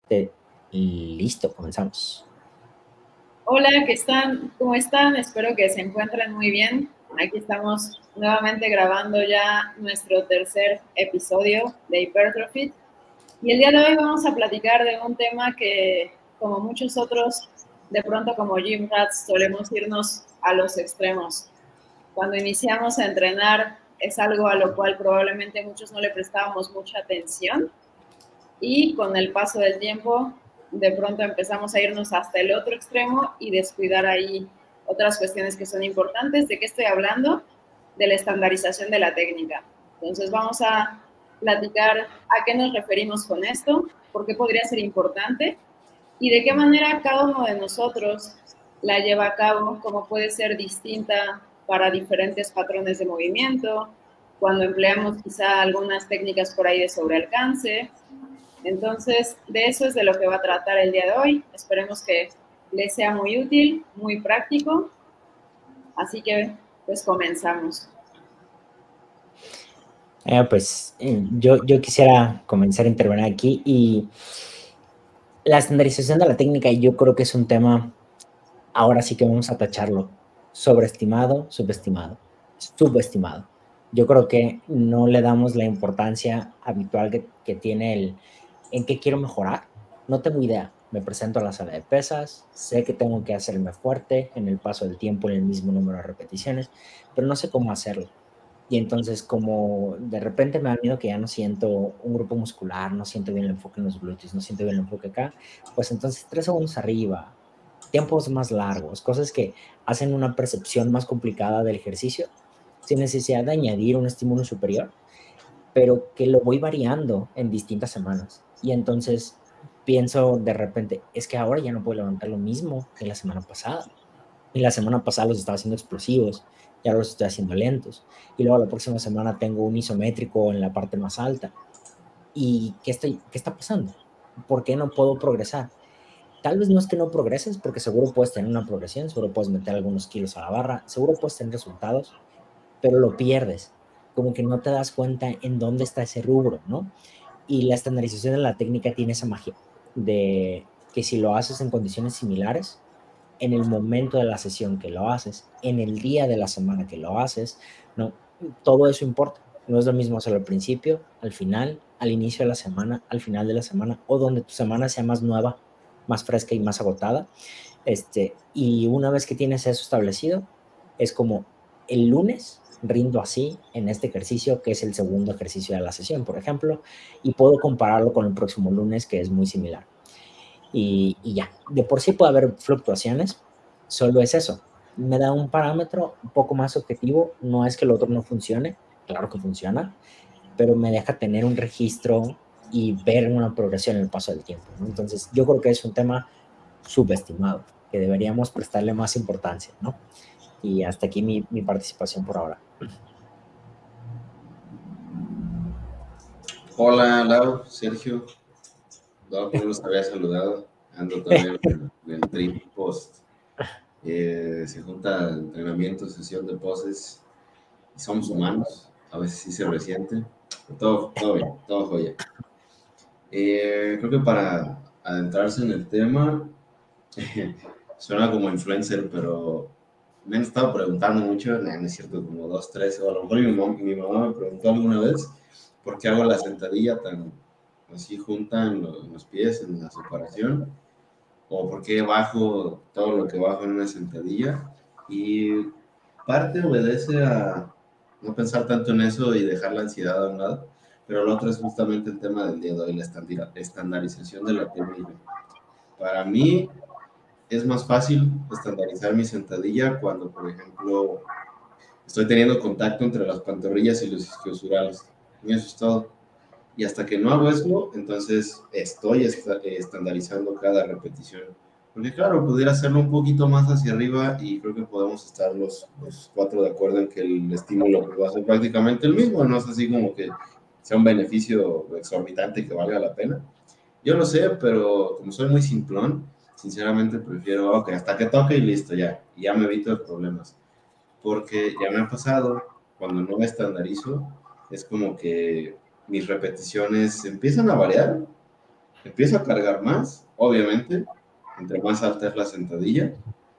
Te- Listo, comenzamos. Hola, ¿cómo están? Espero que se encuentren muy bien. Aquí estamos nuevamente grabando ya nuestro tercer episodio de Hypertrophy. Y el día de hoy vamos a platicar de un tema que, como muchos otros, de pronto como gym rats solemos irnos a los extremos. Cuando iniciamos a entrenar es algo a lo cual probablemente muchos no le prestábamos mucha atención y con el paso del tiempo de pronto empezamos a irnos hasta el otro extremo y descuidar ahí otras cuestiones que son importantes. ¿De qué estoy hablando? De la estandarización de la técnica. Entonces vamos a platicar a qué nos referimos con esto, por qué podría ser importante y de qué manera cada uno de nosotros la lleva a cabo, cómo puede ser distinta para diferentes patrones de movimiento, cuando empleamos quizá algunas técnicas por ahí de sobrealcance. Entonces, de eso es de lo que va a tratar el día de hoy. Esperemos que les sea muy útil, muy práctico. Así que, pues comenzamos. Yo quisiera comenzar a intervenir aquí y la estandarización de la técnica yo creo que es un tema, ahora sí que vamos a tacharlo, sobreestimado, subestimado. Yo creo que no le damos la importancia habitual que tiene en qué quiero mejorar. No tengo idea. Me presento a la sala de pesas, sé que tengo que hacerme fuerte en el paso del tiempo en el mismo número de repeticiones, pero no sé cómo hacerlo. Y entonces, como de repente me da miedo que ya no siento un grupo muscular, no siento bien el enfoque en los glúteos, no siento bien el enfoque acá, pues entonces 3 segundos arriba, tiempos más largos, cosas que hacen una percepción más complicada del ejercicio, sin necesidad de añadir un estímulo superior, pero que lo voy variando en distintas semanas. Y entonces pienso de repente, es que ahora ya no puedo levantar lo mismo que la semana pasada. Y la semana pasada los estaba haciendo explosivos, y ahora los estoy haciendo lentos. Y luego la próxima semana tengo un isométrico en la parte más alta. ¿Y qué está pasando? ¿Por qué no puedo progresar? Tal vez no es que no progreses, porque seguro puedes tener una progresión, seguro puedes meter algunos kilos a la barra, seguro puedes tener resultados, pero lo pierdes. Como que no te das cuenta en dónde está ese rubro, ¿no? Y la estandarización de la técnica tiene esa magia de que si lo haces en condiciones similares, en el momento de la sesión que lo haces, en el día de la semana que lo haces, no, todo eso importa. No es lo mismo hacerlo al principio, al final, al inicio de la semana, al final de la semana, o donde tu semana sea más nueva, más fresca y más agotada. Y una vez que tienes eso establecido, es como el lunes rindo así en este ejercicio, que es el segundo ejercicio de la sesión, por ejemplo, y puedo compararlo con el próximo lunes, que es muy similar. Y ya, de por sí puede haber fluctuaciones, solo es eso. Me da un parámetro un poco más objetivo, no es que el otro no funcione, claro que funciona, pero me deja tener un registro y ver una progresión en el paso del tiempo, ¿no? Entonces, yo creo que es un tema subestimado, que deberíamos prestarle más importancia, ¿no? Y hasta aquí mi participación por ahora. Hola, Lau, Sergio. No, no los había saludado. Ando todavía en el trip post. Se junta entrenamiento, sesión de poses. Y somos humanos. A veces sí se resiente. Todo bien, todo joya. Creo que para adentrarse en el tema, suena como influencer, pero me han estado preguntando mucho, no es cierto, como dos, tres, o a lo mejor mi mamá me preguntó alguna vez por qué hago la sentadilla tan así junta en los pies, en la separación, o por qué bajo todo lo que bajo en una sentadilla. Y parte obedece a no pensar tanto en eso y dejar la ansiedad a un lado, pero lo otro es justamente el tema del día de hoy, la estandarización de la técnica. Para mí, es más fácil estandarizar mi sentadilla cuando, por ejemplo, estoy teniendo contacto entre las pantorrillas y los isquiosurales. Y eso es todo. Y hasta que no hago eso, entonces estoy estandarizando cada repetición. Porque claro, pudiera hacerlo un poquito más hacia arriba y creo que podemos estar los cuatro de acuerdo en que el estímulo pues, va a ser prácticamente el mismo. No es así como que sea un beneficio exorbitante que valga la pena. Yo lo sé, pero como soy muy simplón, sinceramente prefiero, ok, hasta que toque y listo, ya. Y ya me evito problemas. Porque ya me ha pasado, cuando no me estandarizo, es como que mis repeticiones empiezan a variar empiezo a cargar más, obviamente, entre más alta es la sentadilla,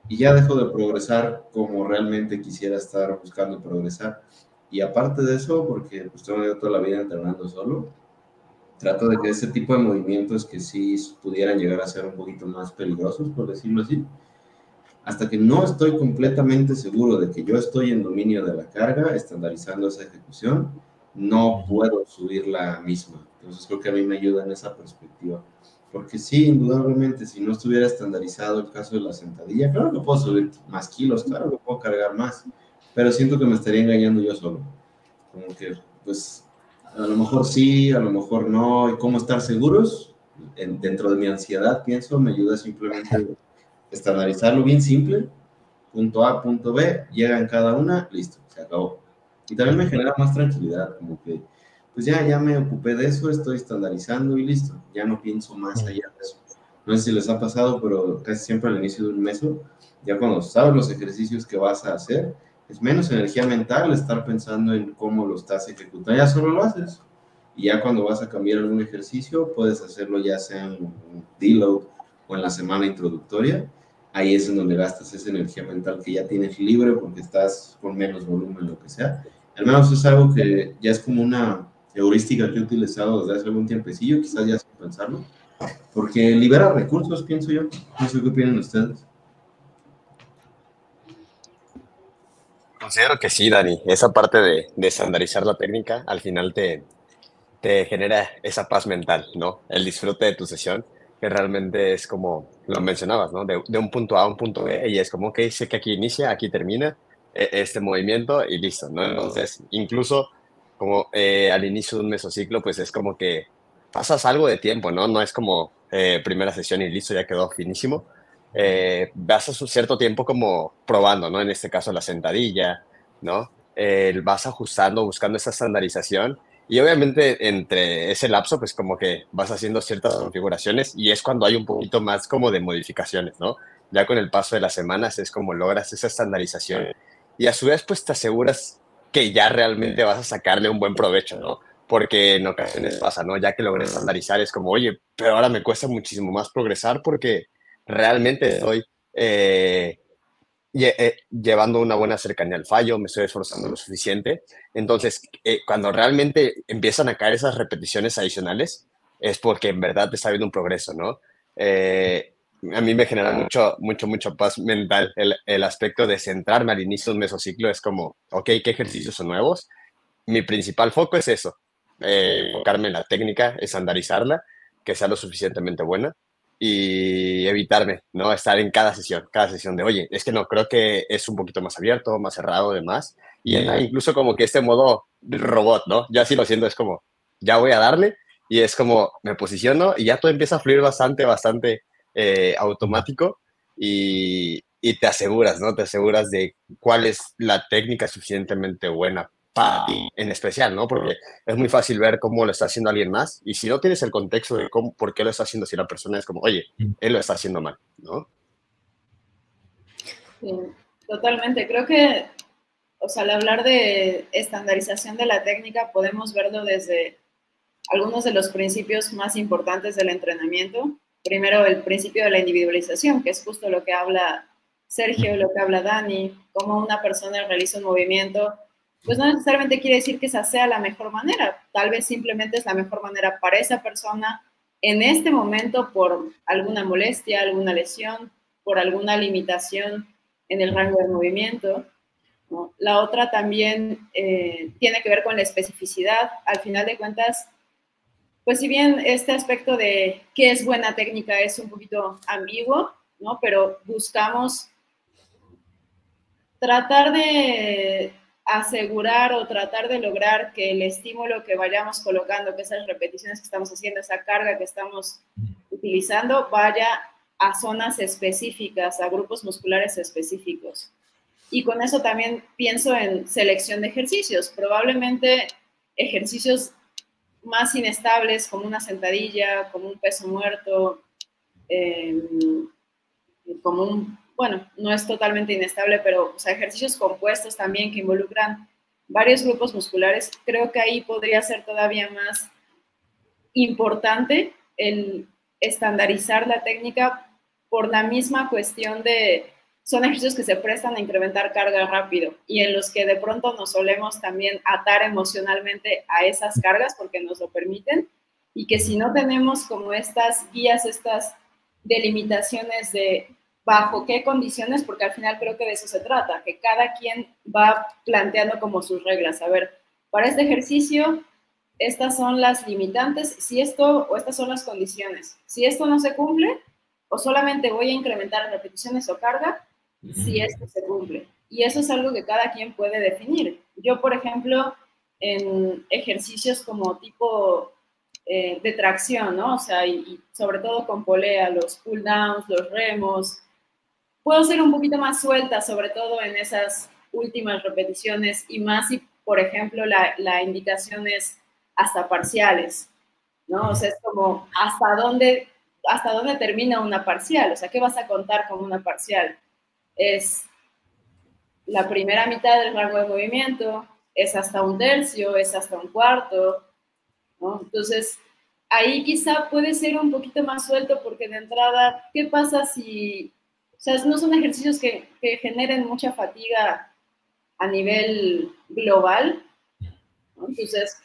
y ya dejo de progresar como realmente quisiera estar buscando progresar. Y aparte de eso, porque pues tengo yo toda la vida entrenando solo, trato de que ese tipo de movimientos que sí pudieran llegar a ser un poquito más peligrosos, por decirlo así, hasta que no estoy completamente seguro de que yo estoy en dominio de la carga, estandarizando esa ejecución, no puedo subir la misma. Entonces creo que a mí me ayuda en esa perspectiva. Porque sí, indudablemente, si no estuviera estandarizado el caso de la sentadilla, claro que puedo subir más kilos, claro que puedo cargar más, pero siento que me estaría engañando yo solo. Como que, pues, a lo mejor sí, a lo mejor no, y cómo estar seguros, dentro de mi ansiedad, pienso, me ayuda simplemente estandarizarlo bien simple, punto A, punto B, llega en cada una, listo, se acabó. Y también me genera más tranquilidad, como que, pues ya me ocupé de eso, estoy estandarizando y listo, ya no pienso más allá de eso. No sé si les ha pasado, pero casi siempre al inicio de un meso, ya cuando sabes los ejercicios que vas a hacer, es menos energía mental estar pensando en cómo lo estás ejecutando, ya solo lo haces. Y ya cuando vas a cambiar algún ejercicio, puedes hacerlo ya sea en un deload o en la semana introductoria. Ahí es en donde gastas esa energía mental que ya tienes libre porque estás con menos volumen, lo que sea. Al menos es algo que ya es como una heurística que he utilizado desde hace algún tiempecillo, quizás ya sin pensarlo, porque libera recursos, pienso yo. No sé qué opinan ustedes. Considero que sí, Dani. Esa parte de estandarizar la técnica al final te genera esa paz mental, ¿no? El disfrute de tu sesión, que realmente es como lo mencionabas, ¿no? De un punto A a un punto B, y es como, ok, sé que aquí inicia, aquí termina este movimiento y listo, ¿no? Entonces, incluso como al inicio de un mesociclo, pues es como que pasas algo de tiempo, ¿no? No es como primera sesión y listo, ya quedó finísimo. Vas a un cierto tiempo como probando, ¿no? En este caso la sentadilla, ¿no? Vas ajustando, buscando esa estandarización y obviamente entre ese lapso, pues como que vas haciendo ciertas configuraciones y es cuando hay un poquito más como de modificaciones, ¿no? Ya con el paso de las semanas es como logras esa estandarización y a su vez pues te aseguras que ya realmente vas a sacarle un buen provecho, ¿no? Porque en ocasiones pasa, ¿no? Ya que logré estandarizar es como, oye, pero ahora me cuesta muchísimo más progresar porque realmente estoy llevando una buena cercanía al fallo, me estoy esforzando lo suficiente. Entonces, cuando realmente empiezan a caer esas repeticiones adicionales, es porque en verdad está habiendo un progreso, ¿no? A mí me genera mucha paz mental el aspecto de centrarme al inicio de un mesociclo. Es como, ok, ¿qué ejercicios son nuevos? Mi principal foco es eso, enfocarme en la técnica, estandarizarla, que sea lo suficientemente buena y evitarme, ¿no? Estar en cada sesión de, oye, es que no, creo que es un poquito más abierto, más cerrado, demás. Y incluso como que este modo robot, ¿no? Ya sí lo siento, es como, ya voy a darle y es como, me posiciono y ya todo empieza a fluir bastante automático y te aseguras, ¿no? Te aseguras de cuál es la técnica suficientemente buena para ti en especial, ¿no? Porque es muy fácil ver cómo lo está haciendo alguien más y si no tienes el contexto de cómo, por qué lo está haciendo, si la persona es como, oye, él lo está haciendo mal, ¿no? Sí, totalmente. Creo que, o sea, al hablar de estandarización de la técnica, podemos verlo desde algunos de los principios más importantes del entrenamiento. Primero, el principio de la individualización, que es justo lo que habla Sergio, lo que habla Dani, cómo una persona realiza un movimiento, pues no necesariamente quiere decir que esa sea la mejor manera, tal vez simplemente es la mejor manera para esa persona en este momento por alguna molestia, alguna lesión, por alguna limitación en el rango de movimiento, ¿no? La otra también tiene que ver con la especificidad. Al final de cuentas, pues si bien este aspecto de qué es buena técnica es un poquito ambiguo, ¿no? Pero buscamos tratar de asegurar o tratar de lograr que el estímulo que vayamos colocando, que esas repeticiones que estamos haciendo, esa carga que estamos utilizando, vaya a zonas específicas, a grupos musculares específicos. Y con eso también pienso en selección de ejercicios. Probablemente ejercicios más inestables como una sentadilla, como un peso muerto, como un, bueno, no es totalmente inestable, pero o sea, ejercicios compuestos también que involucran varios grupos musculares, creo que ahí podría ser todavía más importante el estandarizar la técnica por la misma cuestión de, son ejercicios que se prestan a incrementar carga rápido y en los que de pronto nos solemos también atar emocionalmente a esas cargas porque nos lo permiten, y que si no tenemos como estas guías, estas delimitaciones de bajo qué condiciones, porque al final creo que de eso se trata, que cada quien va planteando como sus reglas. A ver, para este ejercicio, estas son las limitantes, si esto o estas son las condiciones. Si esto no se cumple, o solamente voy a incrementar repeticiones o carga, si esto se cumple. Y eso es algo que cada quien puede definir. Yo, por ejemplo, en ejercicios como tipo de tracción, ¿no? O sea, y sobre todo con polea, los pull downs, los remos, puedo ser un poquito más suelta, sobre todo en esas últimas repeticiones, y más si, por ejemplo, la indicación es hasta parciales, ¿no? O sea, es como hasta dónde termina una parcial, o sea, ¿qué vas a contar como una parcial? Es la primera mitad del rango de movimiento, es hasta un tercio, es hasta un cuarto, ¿no? Entonces, ahí quizá puede ser un poquito más suelto porque de entrada, ¿qué pasa si, o sea, no son ejercicios que generen mucha fatiga a nivel global, ¿no? Entonces,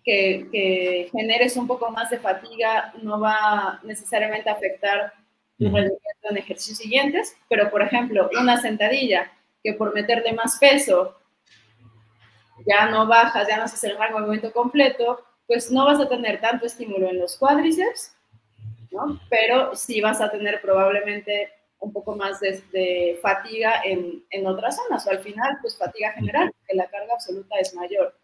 que generes un poco más de fatiga no va necesariamente a afectar tu rendimiento en ejercicios siguientes, pero por ejemplo, una sentadilla que por meterle más peso ya no bajas, ya no haces el rango de movimiento completo, pues no vas a tener tanto estímulo en los cuádriceps, ¿no? Pero sí vas a tener probablemente un poco más de fatiga en otras zonas, o al final, pues fatiga general, que la carga absoluta es mayor.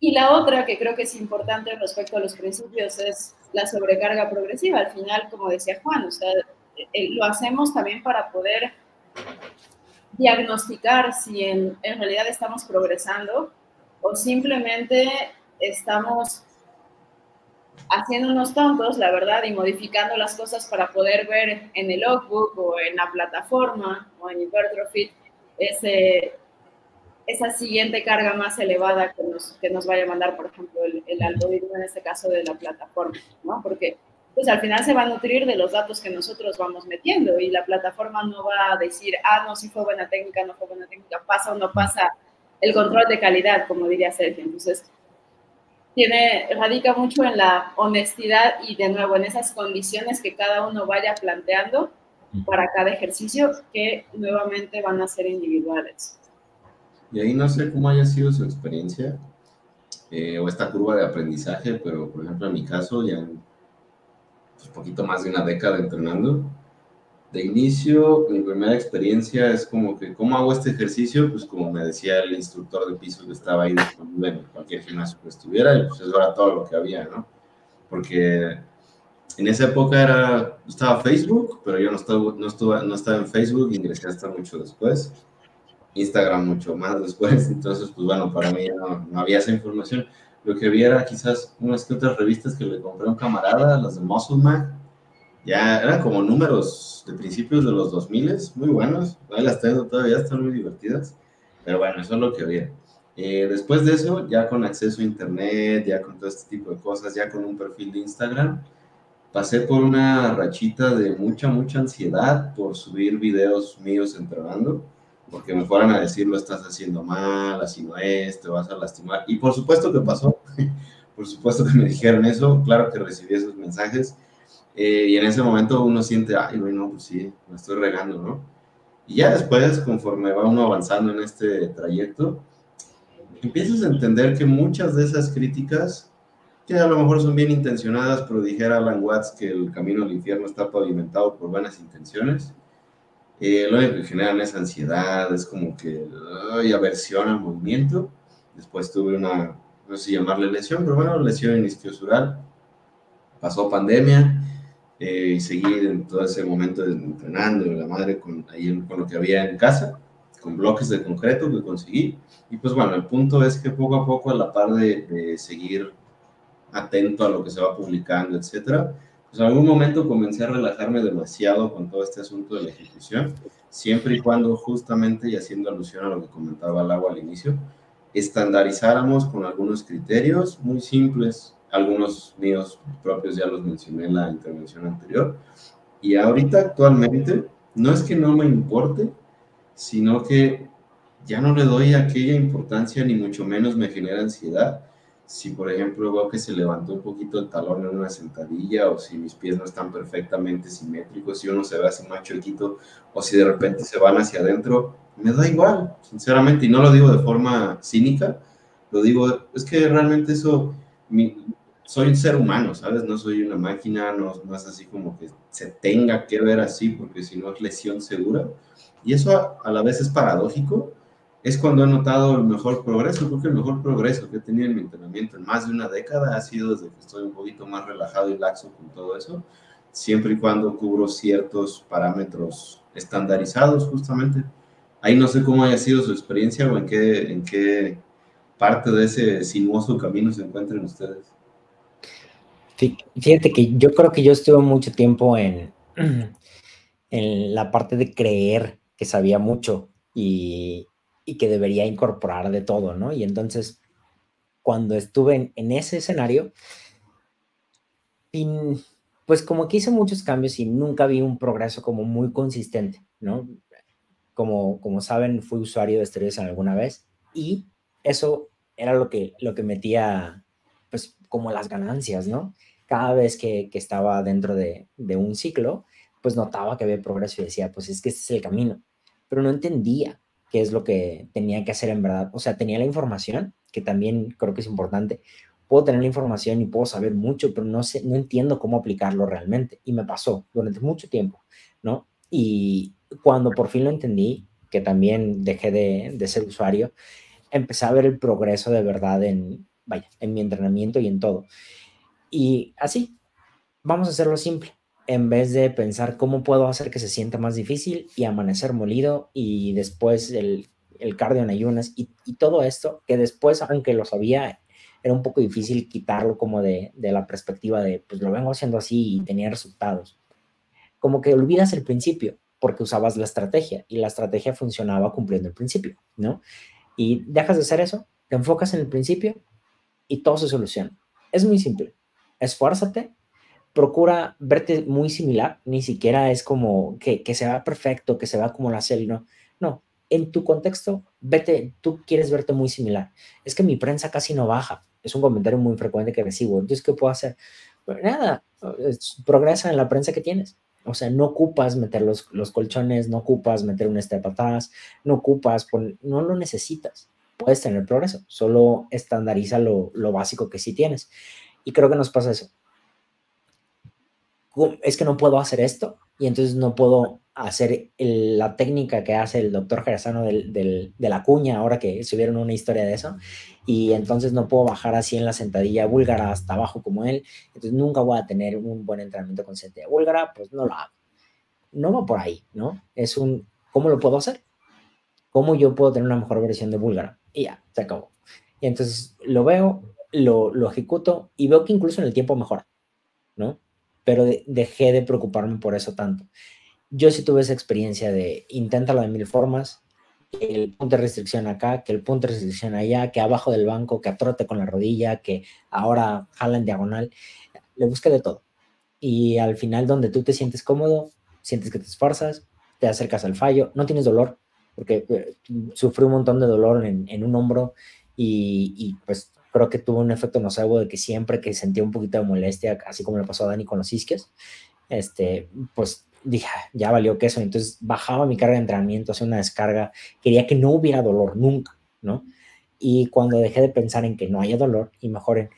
Y la otra que creo que es importante respecto a los principios es la sobrecarga progresiva. Al final, como decía Juan, o sea, lo hacemos también para poder diagnosticar si en realidad estamos progresando o simplemente estamos haciéndonos tontos, la verdad, y modificando las cosas para poder ver en el logbook o en la plataforma o en Hypertrophy esa siguiente carga más elevada que nos vaya a mandar, por ejemplo, el algoritmo, en este caso de la plataforma, ¿no? Porque pues al final se va a nutrir de los datos que nosotros vamos metiendo y la plataforma no va a decir, ah, no, si fue buena técnica, no fue buena técnica, pasa o no pasa el control de calidad, como diría Sergio. Entonces, radica mucho en la honestidad y de nuevo en esas condiciones que cada uno vaya planteando para cada ejercicio que nuevamente van a ser individuales. Y ahí no sé cómo haya sido su experiencia o esta curva de aprendizaje, pero por ejemplo en mi caso ya un poquito más de una década entrenando. De inicio, mi primera experiencia es como que, ¿cómo hago este ejercicio? Pues como me decía el instructor de piso que estaba ahí disponible en cualquier gimnasio que estuviera, y pues eso era todo lo que había, ¿no? Porque en esa época estaba Facebook, pero yo no estaba en Facebook, ingresé hasta mucho después. Instagram mucho más después, entonces pues bueno, para mí no había esa información. Lo que había era quizás unas que otras revistas que le compré a un camarada, las de Muscle Man, ya eran como números de principios de los 2000, muy buenos, ahí las tengo todavía, están muy divertidas, pero bueno, eso es lo que había. Después de eso, ya con acceso a internet, ya con todo este tipo de cosas, ya con un perfil de Instagram, pasé por una rachita de mucha ansiedad por subir videos míos entrenando, porque me fueran a decir, lo estás haciendo mal, así no es, te vas a lastimar. Y por supuesto que pasó, por supuesto que me dijeron eso, claro que recibí esos mensajes, y en ese momento uno siente, ay, bueno, pues sí, me estoy regando, ¿no? Y ya después, conforme va uno avanzando en este trayecto, empiezas a entender que muchas de esas críticas, que a lo mejor son bien intencionadas, pero dijera Alan Watts que el camino al infierno está pavimentado por buenas intenciones, lo único que generan es ansiedad, es como que hay aversión al movimiento. Después tuve una, no sé si llamarle lesión, pero bueno, lesión isquiosural. Pasó pandemia y seguí en todo ese momento entrenando, la madre con lo que había en casa, con bloques de concreto que conseguí. Y pues bueno, el punto es que poco a poco, a la par de seguir atento a lo que se va publicando, etcétera, pues en algún momento comencé a relajarme demasiado con todo este asunto de la ejecución, siempre y cuando justamente, y haciendo alusión a lo que comentaba Lau al inicio, estandarizáramos con algunos criterios muy simples. algunos míos propios ya los mencioné en la intervención anterior. Y ahorita actualmente no es que no me importe, sino que ya no le doy aquella importancia, ni mucho menos me genera ansiedad. Si, por ejemplo, veo que se levantó un poquito el talón en una sentadilla, o si mis pies no están perfectamente simétricos, si uno se ve así más chuequito, o si de repente se van hacia adentro, me da igual, sinceramente, y no lo digo de forma cínica, lo digo, es que realmente eso, soy un ser humano, ¿sabes? No soy una máquina, no es así como que se tenga que ver así, porque si no es lesión segura. Y eso a la vez es paradójico, es cuando he notado el mejor progreso. Creo que el mejor progreso que he tenido en mi entrenamiento en más de una década ha sido desde que estoy un poquito más relajado y laxo con todo eso, siempre y cuando cubro ciertos parámetros estandarizados, justamente. Ahí no sé cómo haya sido su experiencia o en qué parte de ese sinuoso camino se encuentran ustedes. Fíjate que yo creo que yo estuve mucho tiempo en la parte de creer que sabía mucho y que debería incorporar de todo, ¿no? Y entonces, cuando estuve en ese escenario, pues como que hice muchos cambios y nunca vi un progreso como muy consistente, ¿no? Como saben, fui usuario de esteroides alguna vez y eso era lo que metía, pues, como las ganancias, ¿no? Cada vez que estaba dentro de un ciclo, pues notaba que había progreso y decía, pues es que este es el camino, pero no entendía qué es lo que tenía que hacer en verdad. O sea, tenía la información, que también creo que es importante. Puedo tener la información y puedo saber mucho, pero no sé, no entiendo cómo aplicarlo realmente. Y me pasó durante mucho tiempo, ¿no? Y cuando por fin lo entendí, que también dejé de ser usuario, empecé a ver el progreso de verdad en mi entrenamiento y en todo. Y así, vamos a hacerlo simple. En vez de pensar cómo puedo hacer que se sienta más difícil y amanecer molido y después el cardio en ayunas y todo esto, que después, aunque lo sabía, era un poco difícil quitarlo como de la perspectiva de, pues lo vengo haciendo así y tenía resultados. Como que olvidas el principio porque usabas la estrategia y la estrategia funcionaba cumpliendo el principio, ¿no? Y dejas de hacer eso, te enfocas en el principio y todo se soluciona. Es muy simple. Esfuérzate, procura verte muy similar, ni siquiera es como que se vea perfecto, que se vea como la serie, no. No, en tu contexto, vete, tú quieres verte muy similar. Es que mi prensa casi no baja, es un comentario muy frecuente que recibo. Entonces, ¿qué puedo hacer? Pues nada, progresa en la prensa que tienes. O sea, no ocupas meter los colchones, no ocupas meter un step atrás, no ocupas, no lo necesitas. Puedes tener progreso, solo estandariza lo básico que sí tienes. Y creo que nos pasa eso. Es que no puedo hacer esto y entonces no puedo hacer la técnica que hace el doctor Jerezano de la cuña, ahora que subieron una historia de eso, y entonces no puedo bajar así en la sentadilla búlgara hasta abajo como él, entonces nunca voy a tener un buen entrenamiento con sentadilla búlgara, pues no lo hago. No va por ahí, ¿no? Es ¿cómo lo puedo hacer? ¿Cómo yo puedo tener una mejor versión de búlgara? Y ya, se acabó. Y entonces lo veo, lo ejecuto y veo que incluso en el tiempo mejora, ¿no? Pero dejé de preocuparme por eso tanto. Yo sí tuve esa experiencia de inténtalo de 1000 formas, que el punto de restricción acá, que el punto de restricción allá, que abajo del banco, que atrote con la rodilla, que ahora jala en diagonal. Le busqué de todo. Y al final, donde tú te sientes cómodo, sientes que te esfuerzas, te acercas al fallo, no tienes dolor, porque sufrí un montón de dolor en un hombro y pues creo que tuvo un efecto nocebo de que siempre que sentía un poquito de molestia, así como le pasó a Dani con los isquios, pues dije, ya valió queso. Entonces bajaba mi carga de entrenamiento, hacía una descarga, quería que no hubiera dolor nunca, ¿no? Y cuando dejé de pensar en que no haya dolor y mejor en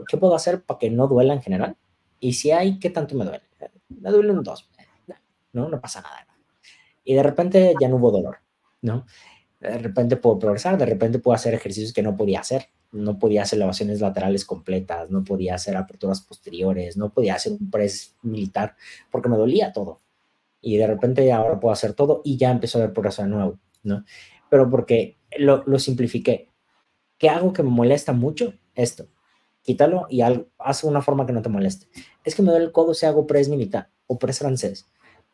qué puedo hacer para que no duela en general, y si hay, ¿qué tanto me duele? Me duele un 2, no pasa nada. Y de repente ya no hubo dolor, ¿no? De repente puedo progresar, de repente puedo hacer ejercicios que no podía hacer. No podía hacer elevaciones laterales completas, no podía hacer aperturas posteriores, no podía hacer un press militar porque me dolía todo. Y de repente ahora puedo hacer todo y ya empezó a haber progreso de nuevo, ¿no? Pero porque lo simplifiqué. ¿Qué hago que me molesta mucho? Esto. Quítalo y haz una forma que no te moleste. Es que me duele el codo si hago press militar o press francés.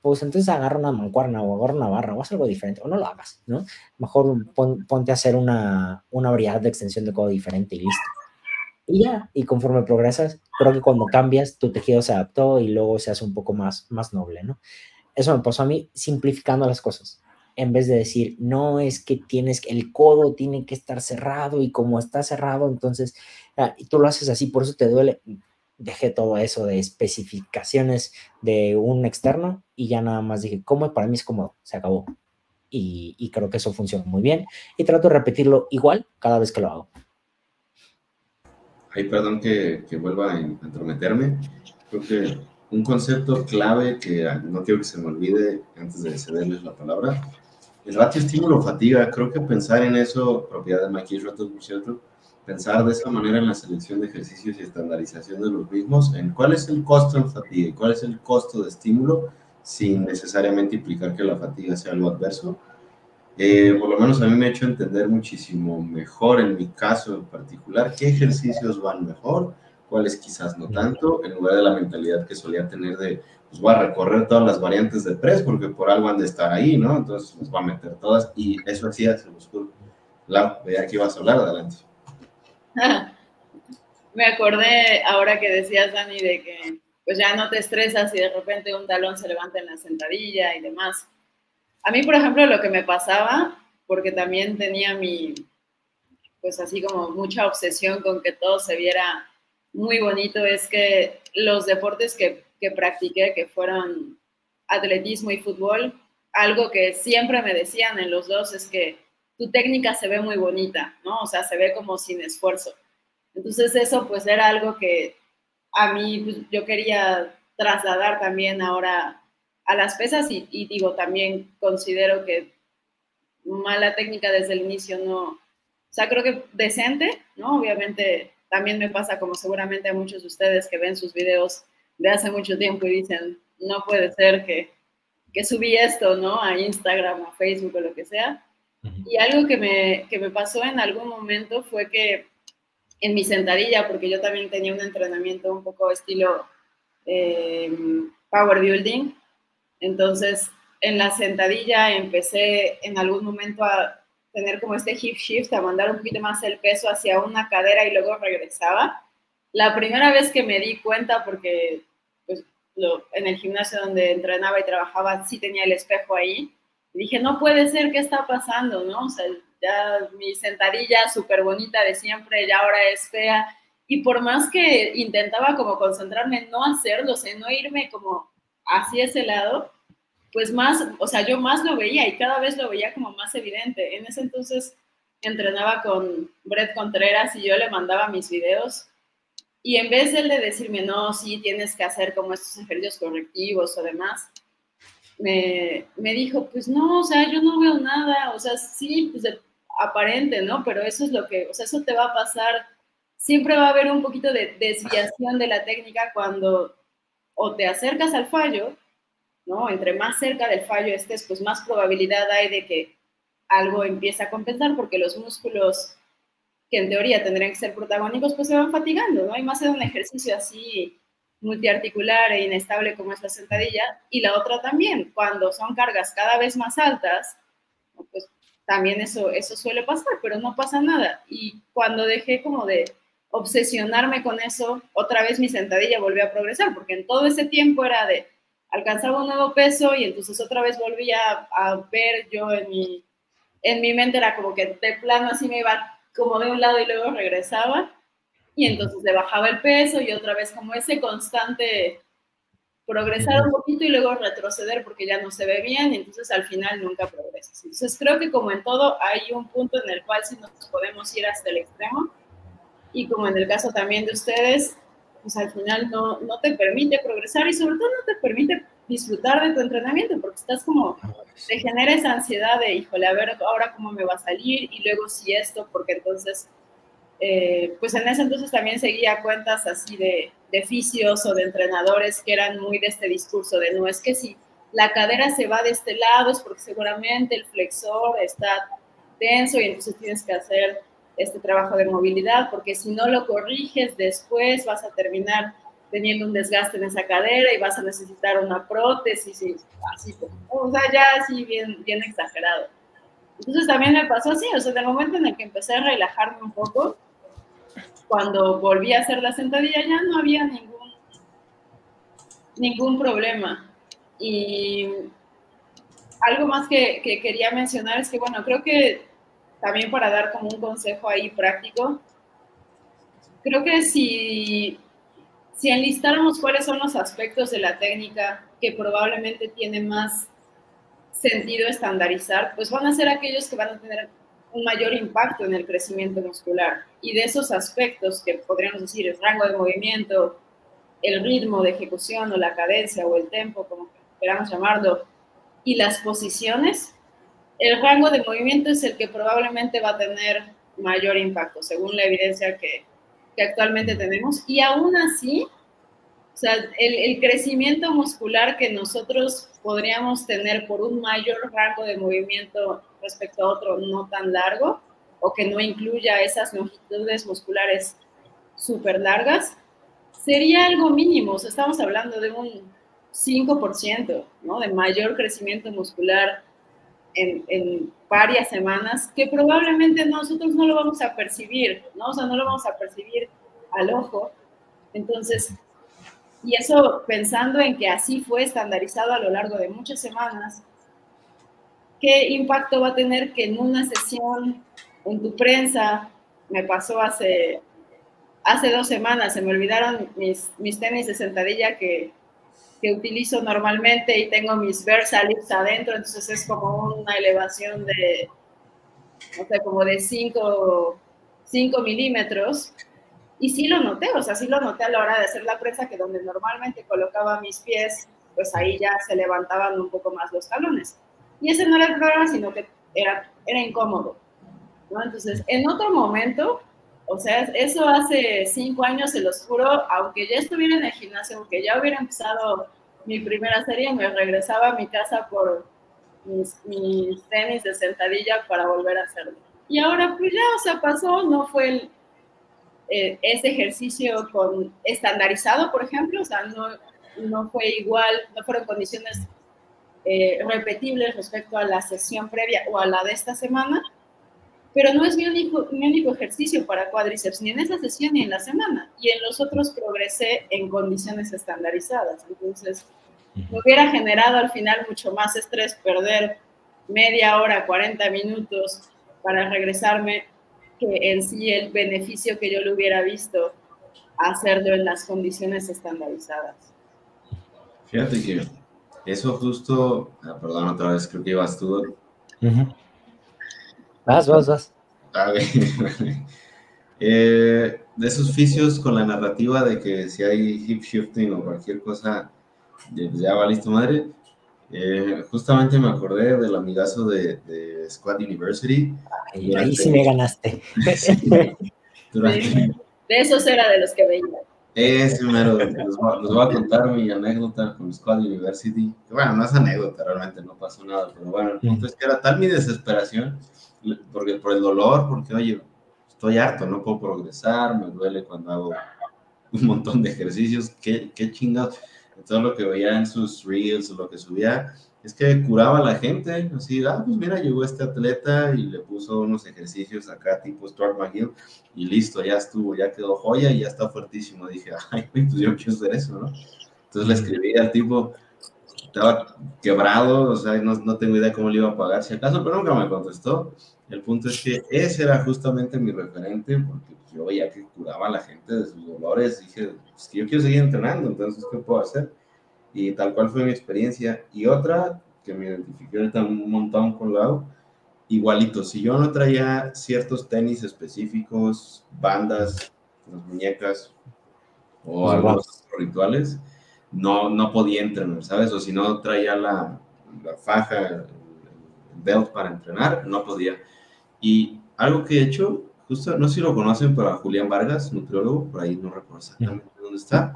Pues entonces agarra una mancuerna o agarra una barra o haz algo diferente o no lo hagas, ¿no? Mejor ponte a hacer una variedad de extensión de codo diferente y listo. y ya, y conforme progresas, creo que cuando cambias, tu tejido se adaptó y luego se hace un poco más noble, ¿no? Eso me pasó a mí simplificando las cosas. En vez de decir, no, es que el codo tiene que estar cerrado y como está cerrado, entonces, y tú lo haces así, por eso te duele. Dejé todo eso de especificaciones de un externo y ya nada más dije, ¿cómo? Para mí es cómodo, se acabó. Y creo que eso funciona muy bien. Y trato de repetirlo igual cada vez que lo hago. Ay, perdón que vuelva a entrometerme. Creo que un concepto clave que no quiero que se me olvide antes de cederles la palabra, el ratio estímulo-fatiga. Creo que pensar en eso, propiedad de Mike Schroeder, por cierto, pensar de esa manera en la selección de ejercicios y estandarización de los mismos, en cuál es el costo en fatiga y cuál es el costo de estímulo, sin necesariamente implicar que la fatiga sea algo adverso. Por lo menos a mí me ha hecho entender muchísimo mejor en mi caso en particular qué ejercicios van mejor, cuáles quizás no tanto, en lugar de la mentalidad que solía tener de, pues voy a recorrer todas las variantes de press porque por algo han de estar ahí, ¿no? Entonces les voy a meter todas y eso hacía, se los juro. Lau, veía que ibas a hablar, adelante. Me acordé ahora que decías, Dani, de que pues ya no te estresas y de repente un talón se levanta en la sentadilla y demás. A mí, por ejemplo, lo que me pasaba, porque también tenía pues así como mucha obsesión con que todo se viera muy bonito, es que los deportes que practiqué, que fueron atletismo y fútbol, algo que siempre me decían en los dos es que tu técnica se ve muy bonita, ¿no? O sea, se ve como sin esfuerzo. Entonces eso pues era algo que a mí pues, yo quería trasladar también ahora a las pesas y digo, también considero que mala técnica desde el inicio no, o sea, creo que decente, ¿no? Obviamente también me pasa como seguramente a muchos de ustedes que ven sus videos de hace mucho tiempo y dicen, no puede ser que subí esto, ¿no? A Instagram o a Facebook o lo que sea. Y algo que me pasó en algún momento fue que en mi sentadilla, porque yo también tenía un entrenamiento un poco estilo power building, entonces en la sentadilla empecé en algún momento a tener como este hip shift, a mandar un poquito más el peso hacia una cadera y luego regresaba. La primera vez que me di cuenta, porque pues, en el gimnasio donde entrenaba y trabajaba sí tenía el espejo ahí, y dije, no puede ser, ¿qué está pasando? ¿No? O sea, ya mi sentadilla súper bonita de siempre, ya ahora es fea. Y por más que intentaba como concentrarme en no hacerlo, en no irme como hacia ese lado, pues más, o sea, yo más lo veía y cada vez lo veía como más evidente. En ese entonces entrenaba con Brett Contreras y yo le mandaba mis videos y en vez de él de decirme, no, sí, tienes que hacer como estos ejercicios correctivos o demás, me dijo, pues no, o sea, yo no veo nada, o sea, sí, pues aparente, ¿no? Pero eso es lo que, o sea, eso te va a pasar, siempre va a haber un poquito de desviación de la técnica cuando o te acercas al fallo, ¿no? Entre más cerca del fallo estés, pues más probabilidad hay de que algo empiece a compensar porque los músculos que en teoría tendrían que ser protagónicos, pues se van fatigando, ¿no? Y más en un ejercicio así multiarticular e inestable como es la sentadilla, y la otra también, cuando son cargas cada vez más altas, pues también eso suele pasar, pero no pasa nada. Y cuando dejé como de obsesionarme con eso, otra vez mi sentadilla volvió a progresar, porque en todo ese tiempo era de alcanzaba un nuevo peso y entonces otra vez volvía a ver yo en mi mente era como que de plano así me iba como de un lado y luego regresaba y entonces le bajaba el peso y otra vez como ese constante progresar un poquito y luego retroceder porque ya no se ve bien y entonces al final nunca progresas. Entonces creo que como en todo hay un punto en el cual sí nos podemos ir hasta el extremo y como en el caso también de ustedes, pues al final no te permite progresar y sobre todo no te permite disfrutar de tu entrenamiento porque estás como, te genera esa ansiedad de, híjole, a ver ahora cómo me va a salir y luego si esto, porque entonces pues en ese entonces también seguía cuentas así de fisios o de entrenadores que eran muy de este discurso de no, es que si la cadera se va de este lado es porque seguramente el flexor está tenso y entonces tienes que hacer este trabajo de movilidad porque si no lo corriges después vas a terminar teniendo un desgaste en esa cadera y vas a necesitar una prótesis y así, o sea, ya así bien exagerado. Entonces también me pasó así, o sea, en el momento en el que empecé a relajarme un poco, cuando volví a hacer la sentadilla ya no había ningún problema. Y algo más que quería mencionar es que, bueno, creo que también para dar como un consejo ahí práctico, creo que si enlistáramos cuáles son los aspectos de la técnica que probablemente tienen más sentido estandarizar, pues van a ser aquellos que van a tener un mayor impacto en el crecimiento muscular. Y de esos aspectos que podríamos decir el rango de movimiento, el ritmo de ejecución o la cadencia o el tempo, como queramos llamarlo, y las posiciones, el rango de movimiento es el que probablemente va a tener mayor impacto, según la evidencia que actualmente tenemos. Y aún así, o sea, el crecimiento muscular que nosotros podríamos tener por un mayor rango de movimiento respecto a otro no tan largo, o que no incluya esas longitudes musculares súper largas, sería algo mínimo. O sea, estamos hablando de un 5%, ¿no? De mayor crecimiento muscular en varias semanas, que probablemente nosotros no lo vamos a percibir, ¿no? O sea, no lo vamos a percibir al ojo. Entonces, y eso pensando en que así fue estandarizado a lo largo de muchas semanas, ¿qué impacto va a tener que en una sesión en tu prensa, me pasó hace 2 semanas, se me olvidaron mis tenis de sentadilla que utilizo normalmente y tengo mis Versalips adentro, entonces es como una elevación de, no sé, como de 5 milímetros. Y sí lo noté, o sea, sí lo noté a la hora de hacer la prensa, que donde normalmente colocaba mis pies, pues ahí ya se levantaban un poco más los talones. Y ese no era el problema, sino que era incómodo, ¿no? Entonces, en otro momento, o sea, eso hace 5 años, se los juro, aunque ya estuviera en el gimnasio, aunque ya hubiera empezado mi primera serie, me regresaba a mi casa por mis tenis de sentadilla para volver a hacerlo. Y ahora, pues ya, o sea, pasó, no fue ese ejercicio estandarizado, por ejemplo, o sea, no fue igual, no fueron condiciones repetibles respecto a la sesión previa o a la de esta semana, pero no es mi único ejercicio para cuádriceps, ni en esa sesión ni en la semana, y en los otros progresé en condiciones estandarizadas. Entonces, me hubiera generado al final mucho más estrés perder media hora, 40 minutos para regresarme, que en sí el beneficio que yo le hubiera visto hacerlo en las condiciones estandarizadas. Fíjate que eso justo, perdón, otra vez creo que ibas tú. Vas. A ver, de esos fisios con la narrativa de que si hay hip shifting o cualquier cosa, ya va listo madre. Justamente me acordé del amigazo de Squad University. Ahí sí me ganaste. Sí, de esos era de los que veía. Les voy a contar mi anécdota con Squad University. Bueno, no es anécdota, realmente no pasó nada, pero bueno, el punto es que era tal mi desesperación porque, por el dolor, porque oye, estoy harto, no puedo progresar, me duele cuando hago un montón de ejercicios, qué chingados. Todo lo que veía en sus reels o lo que subía es que curaba a la gente, así, pues mira, llegó este atleta y le puso unos ejercicios acá tipo Stuart McGill y listo, ya estuvo, ya quedó joya y ya está fuertísimo. Dije, ay, pues yo quiero hacer eso, ¿no? Entonces le escribí al tipo, estaba quebrado, o sea, no tengo idea cómo le iba a pagar si acaso, pero nunca me contestó. El punto es que ese era justamente mi referente, porque yo veía que curaba a la gente de sus dolores. Dije, pues que yo quiero seguir entrenando, entonces, ¿qué puedo hacer? Y tal cual fue mi experiencia. Y otra que me identifiqué ahorita un montón con Lau, igualito, si yo no traía ciertos tenis específicos, bandas, las muñecas o algunos rituales, no podía entrenar, ¿sabes? O si no traía la faja, el belt para entrenar, no podía. Y algo que he hecho, justo, no sé si lo conocen, pero a Julián Vargas, nutriólogo, por ahí no recuerdo exactamente dónde está.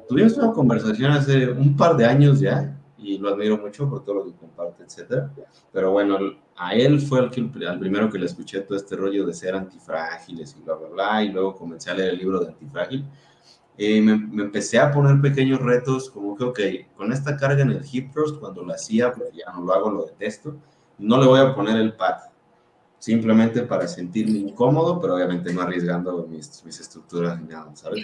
Tuvimos una conversación hace un par de años ya, y lo admiro mucho por todo lo que comparte, etcétera. Pero bueno, a él fue al primero que le escuché todo este rollo de ser antifrágiles y bla, bla, bla, y luego comencé a leer el libro de Antifrágil. Me empecé a poner pequeños retos, como que, ok, con esta carga en el hip thrust, cuando lo hacía, porque ya no lo hago, lo detesto, no le voy a poner el pad. simplemente para sentirme incómodo, pero obviamente no arriesgando mis estructuras ni nada, ¿sabes?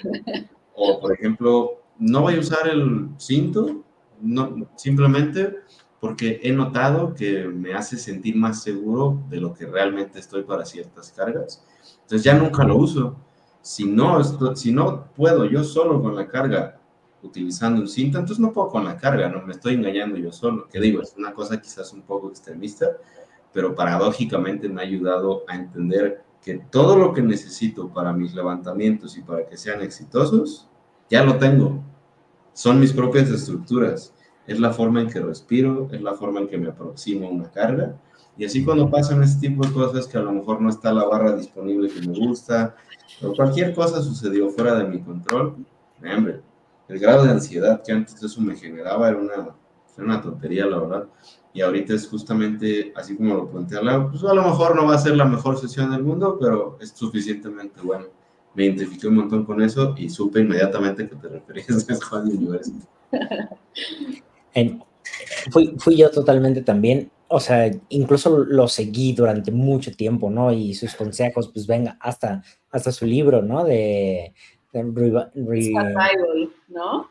O, por ejemplo, no voy a usar el cinto, no, simplemente porque he notado que me hace sentir más seguro de lo que realmente estoy para ciertas cargas. Entonces ya nunca lo uso. Si no puedo yo solo con la carga utilizando un cinto, entonces no puedo con la carga, no me estoy engañando yo solo. Que digo, es una cosa quizás un poco extremista, pero paradójicamente me ha ayudado a entender que todo lo que necesito para mis levantamientos y para que sean exitosos, ya lo tengo. Son mis propias estructuras. Es la forma en que respiro, es la forma en que me aproximo a una carga. Y así cuando pasan este tipo de cosas que a lo mejor no está la barra disponible que me gusta, o cualquier cosa sucedió fuera de mi control, hombre, el grado de ansiedad que antes eso me generaba era una tontería, la verdad. Y ahorita es justamente así como lo plantea Lau, pues a lo mejor no va a ser la mejor sesión del mundo, pero es suficientemente bueno. Me identifiqué un montón con eso y supe inmediatamente que te referías a Squad University. Fui yo totalmente también, o sea, incluso lo seguí durante mucho tiempo, ¿no? Y sus consejos, pues venga, hasta su libro, ¿no? Survival, ¿no?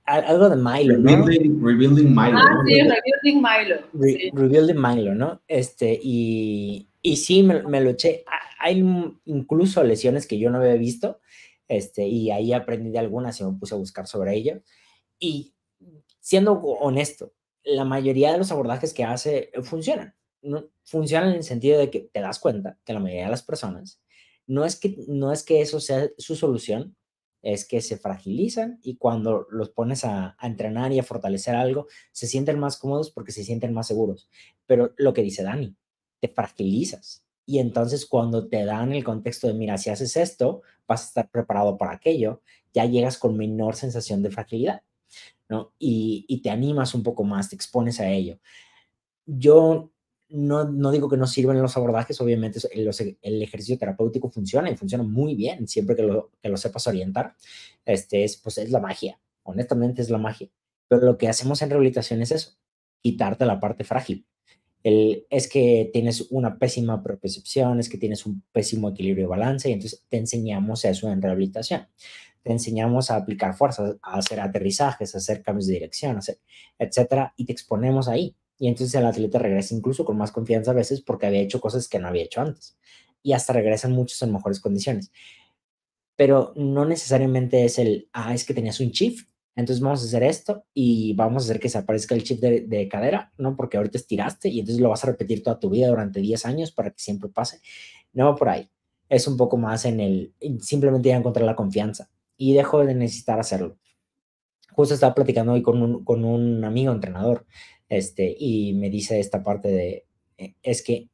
Algo de Milo, ¿no? Rebuilding Milo. Sí, Rebuilding Milo. Sí. Rebuilding Milo, ¿no? Y sí, me lo eché. Hay incluso lesiones que yo no había visto, y ahí aprendí de algunas y me puse a buscar sobre ello. Y siendo honesto, la mayoría de los abordajes que hace funcionan. ¿No? Funcionan en el sentido de que te das cuenta que la mayoría de las personas no es que eso sea su solución, es que se fragilizan y cuando los pones a entrenar y a fortalecer algo, se sienten más cómodos porque se sienten más seguros. Pero lo que dice Dani, te fragilizas. Y entonces cuando te dan el contexto de, mira, si haces esto, vas a estar preparado para aquello, ya llegas con menor sensación de fragilidad, ¿no? Y te animas un poco más, te expones a ello. Yo no digo que no sirven los abordajes, obviamente el ejercicio terapéutico funciona y funciona muy bien, siempre que lo sepas orientar. Pues es la magia, honestamente es la magia. Pero lo que hacemos en rehabilitación es eso, quitarte la parte frágil. Es que tienes una pésima propiocepción, es que tienes un pésimo equilibrio y balance, y entonces te enseñamos eso en rehabilitación. Te enseñamos a aplicar fuerzas, a hacer aterrizajes, a hacer cambios de dirección, etcétera, y te exponemos ahí. Y entonces el atleta regresa incluso con más confianza a veces porque había hecho cosas que no había hecho antes. Y hasta regresan muchos en mejores condiciones. Pero no necesariamente es es que tenías un shift, entonces vamos a hacer esto y vamos a hacer que se aparezca el shift de cadera, ¿no? Porque ahorita estiraste y entonces lo vas a repetir toda tu vida durante 10 años para que siempre pase. No va por ahí. Es un poco más simplemente ya encontrar la confianza y dejo de necesitar hacerlo. Justo estaba platicando hoy con un amigo entrenador, y me dice esta parte de, es que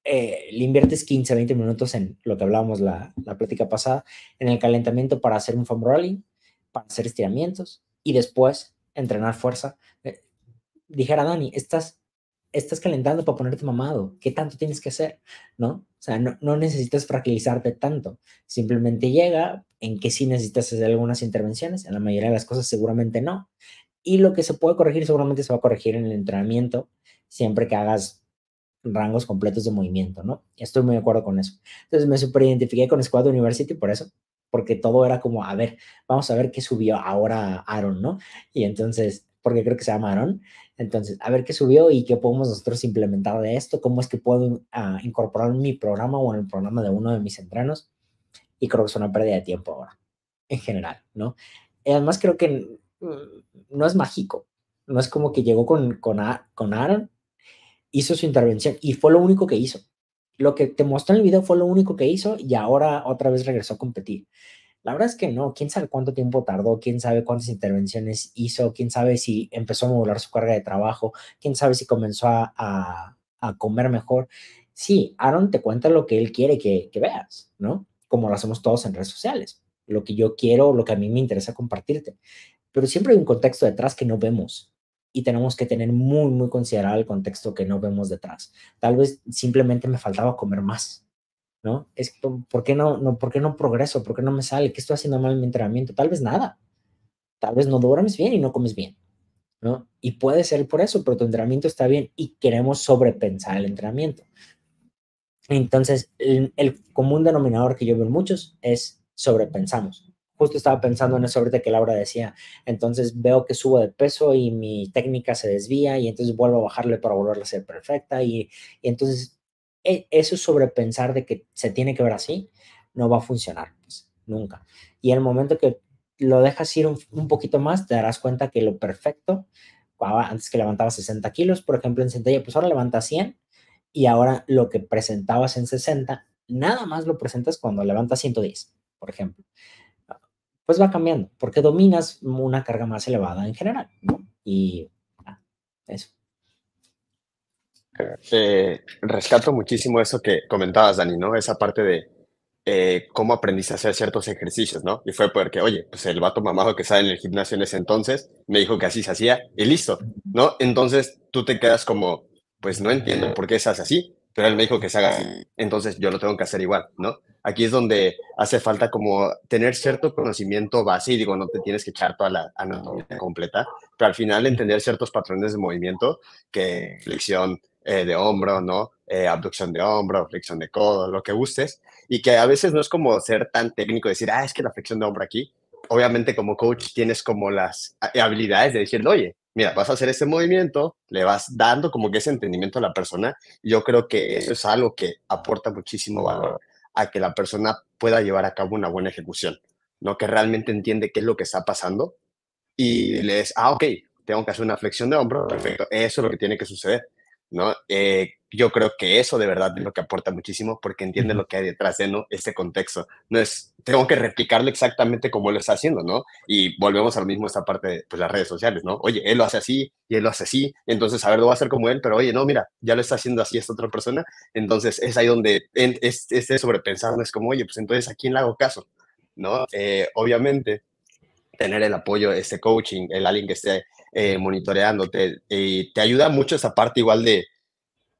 le inviertes 15, 20 minutos en lo que hablábamos la plática pasada, en el calentamiento para hacer un foam rolling, para hacer estiramientos y después entrenar fuerza. Dijera Dani, estás calentando para ponerte mamado, ¿qué tanto tienes que hacer? ¿No? O sea, no necesitas fragilizarte tanto, simplemente llega en que sí necesitas hacer algunas intervenciones, en la mayoría de las cosas seguramente no, y lo que se puede corregir seguramente se va a corregir en el entrenamiento, siempre que hagas rangos completos de movimiento, ¿no? Estoy muy de acuerdo con eso. Entonces me super identifiqué con Squad University por eso, porque todo era como, a ver, vamos a ver qué subió ahora Aaron, ¿no? Y entonces, porque creo que se llama Aaron, entonces, a ver qué subió y qué podemos nosotros implementar de esto, cómo es que puedo incorporar en mi programa o en el programa de uno de mis entrenos, y creo que es una pérdida de tiempo ahora, en general, ¿no? Y además creo que no es mágico, no es como que llegó con Aaron, hizo su intervención y fue lo único que hizo. Lo que te mostró en el video fue lo único que hizo y ahora otra vez regresó a competir. La verdad es que no, quién sabe cuánto tiempo tardó, quién sabe cuántas intervenciones hizo, quién sabe si empezó a modular su carga de trabajo, quién sabe si comenzó a comer mejor. Sí, Aaron te cuenta lo que él quiere que veas, ¿no? Como lo hacemos todos en redes sociales. Lo que yo quiero, lo que a mí me interesa compartirte. Pero siempre hay un contexto detrás que no vemos y tenemos que tener muy, muy considerado el contexto que no vemos detrás. Tal vez simplemente me faltaba comer más, ¿no? ¿Por qué no progreso? ¿Por qué no me sale? ¿Qué estoy haciendo mal en mi entrenamiento? Tal vez nada. Tal vez no duermes bien y no comes bien, ¿no? Y puede ser por eso, pero tu entrenamiento está bien y queremos sobrepensar el entrenamiento. Entonces, el común denominador que yo veo en muchos es sobrepensamos. Justo estaba pensando en eso ahorita que Laura decía, entonces veo que subo de peso y mi técnica se desvía y entonces vuelvo a bajarle para volverla a ser perfecta y entonces eso sobrepensar de que se tiene que ver así no va a funcionar, pues, nunca. Y en el momento que lo dejas ir un poquito más, te darás cuenta que lo perfecto, antes que levantaba 60 kilos, por ejemplo, en sentadilla, pues ahora levanta 100 y ahora lo que presentabas en 60, nada más lo presentas cuando levantas 110, por ejemplo. Pues va cambiando, porque dominas una carga más elevada en general, ¿no? Y eso. Rescato muchísimo eso que comentabas, Dani, ¿no? Esa parte de cómo aprendiste a hacer ciertos ejercicios, ¿no? Y fue porque, oye, pues el vato mamado que estaba en el gimnasio en ese entonces me dijo que así se hacía y listo, ¿no? Entonces tú te quedas como, pues no entiendo por qué se hace así, pero él me dijo que se haga así, entonces yo lo tengo que hacer igual, ¿no? Aquí es donde hace falta como tener cierto conocimiento base y digo, no te tienes que echar toda la anatomía completa, pero al final entender ciertos patrones de movimiento que flexión de hombro, ¿no? Abducción de hombro, flexión de codo, lo que gustes, y que a veces no es como ser tan técnico, decir, es que la flexión de hombro aquí, obviamente como coach tienes como las habilidades de decirle, oye, mira, vas a hacer este movimiento, le vas dando como que ese entendimiento a la persona. Yo creo que eso es algo que aporta muchísimo valor a que la persona pueda llevar a cabo una buena ejecución, ¿no? Que realmente entiende qué es lo que está pasando y le es, ok, tengo que hacer una flexión de hombro, perfecto, eso es lo que tiene que suceder, ¿no? Yo creo que eso de verdad es lo que aporta muchísimo porque entiende lo que hay detrás de, ¿no? Este contexto. No es, tengo que replicarlo exactamente como lo está haciendo, ¿no? Y volvemos a lo mismo esta parte de pues, las redes sociales, ¿no? Oye, él lo hace así y él lo hace así, entonces, a ver, lo voy a hacer como él, pero oye, no, mira, ya lo está haciendo así esta otra persona, entonces es ahí donde este sobrepensar, no es como, oye, pues entonces, ¿a quién le hago caso? ¿No? Obviamente tener el apoyo, este coaching, el alguien que esté monitoreándote, y te ayuda mucho esa parte igual de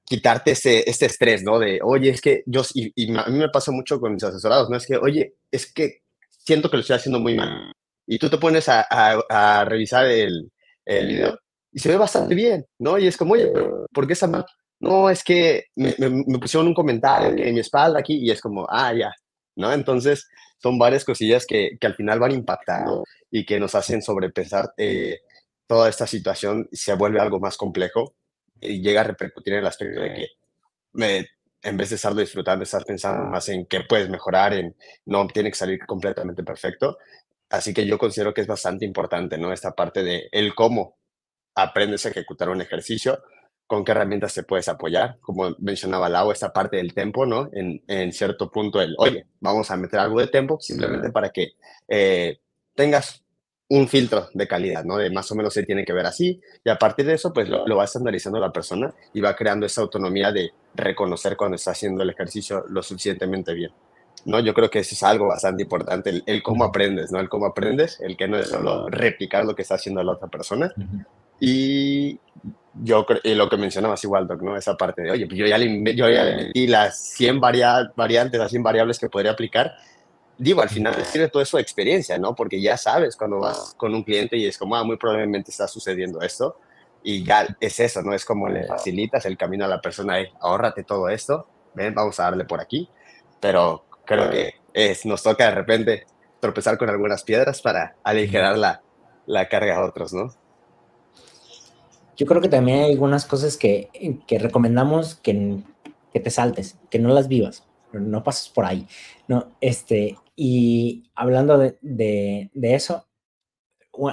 quitarte este estrés, ¿no? De, oye, es que yo, a mí me pasa mucho con mis asesorados, ¿no? Es que, oye, es que siento que lo estoy haciendo muy mal. Y tú te pones a revisar el video y se ve bastante bien, ¿no? Y es como, oye, pero ¿por qué está mal? No, es que me pusieron un comentario que en mi espalda aquí y es como, ya, ¿no? Entonces, son varias cosillas que al final van impactando y que nos hacen sobrepensar toda esta situación, se vuelve algo más complejo y llega a repercutir en el aspecto de que en vez de estarlo disfrutando, estás pensando más en qué puedes mejorar, en no tiene que salir completamente perfecto. Así que yo considero que es bastante importante, ¿no? Esta parte de el cómo aprendes a ejecutar un ejercicio, con qué herramientas te puedes apoyar, como mencionaba Lau, esta parte del tempo, ¿no? En cierto punto, oye, vamos a meter algo de tempo simplemente para que tengas un filtro de calidad, ¿no? De más o menos se tiene que ver así, y a partir de eso, pues lo va estandarizando la persona y va creando esa autonomía de reconocer cuando está haciendo el ejercicio lo suficientemente bien. ¿No? Yo creo que eso es algo bastante importante, el cómo aprendes, ¿no? El cómo aprendes, el que no es solo replicar lo que está haciendo la otra persona, y yo creo, y lo que mencionabas igual, Doc, ¿no? Esa parte de, oye, pues yo ya le metí las 100 variantes, las 100 variables que podría aplicar. Digo, al final sirve todo eso de experiencia, ¿no? Porque ya sabes cuando vas con un cliente y es como, muy probablemente está sucediendo esto. Y ya es eso, ¿no? Es como le facilitas el camino a la persona, ahórrate todo esto, ven, vamos a darle por aquí. Pero creo que nos toca de repente tropezar con algunas piedras para aligerar la carga a otros, ¿no? Yo creo que también hay algunas cosas que recomendamos que te saltes, que no las vivas, no pases por ahí, ¿no? Y hablando de eso,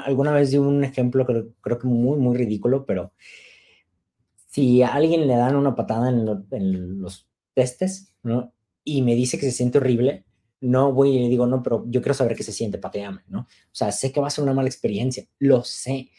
alguna vez di un ejemplo, creo que muy, muy ridículo, pero si a alguien le dan una patada en los testes, ¿no? Y me dice que se siente horrible, no voy y le digo, no, pero yo quiero saber qué se siente, pateame, ¿no? O sea, sé que va a ser una mala experiencia, lo sé,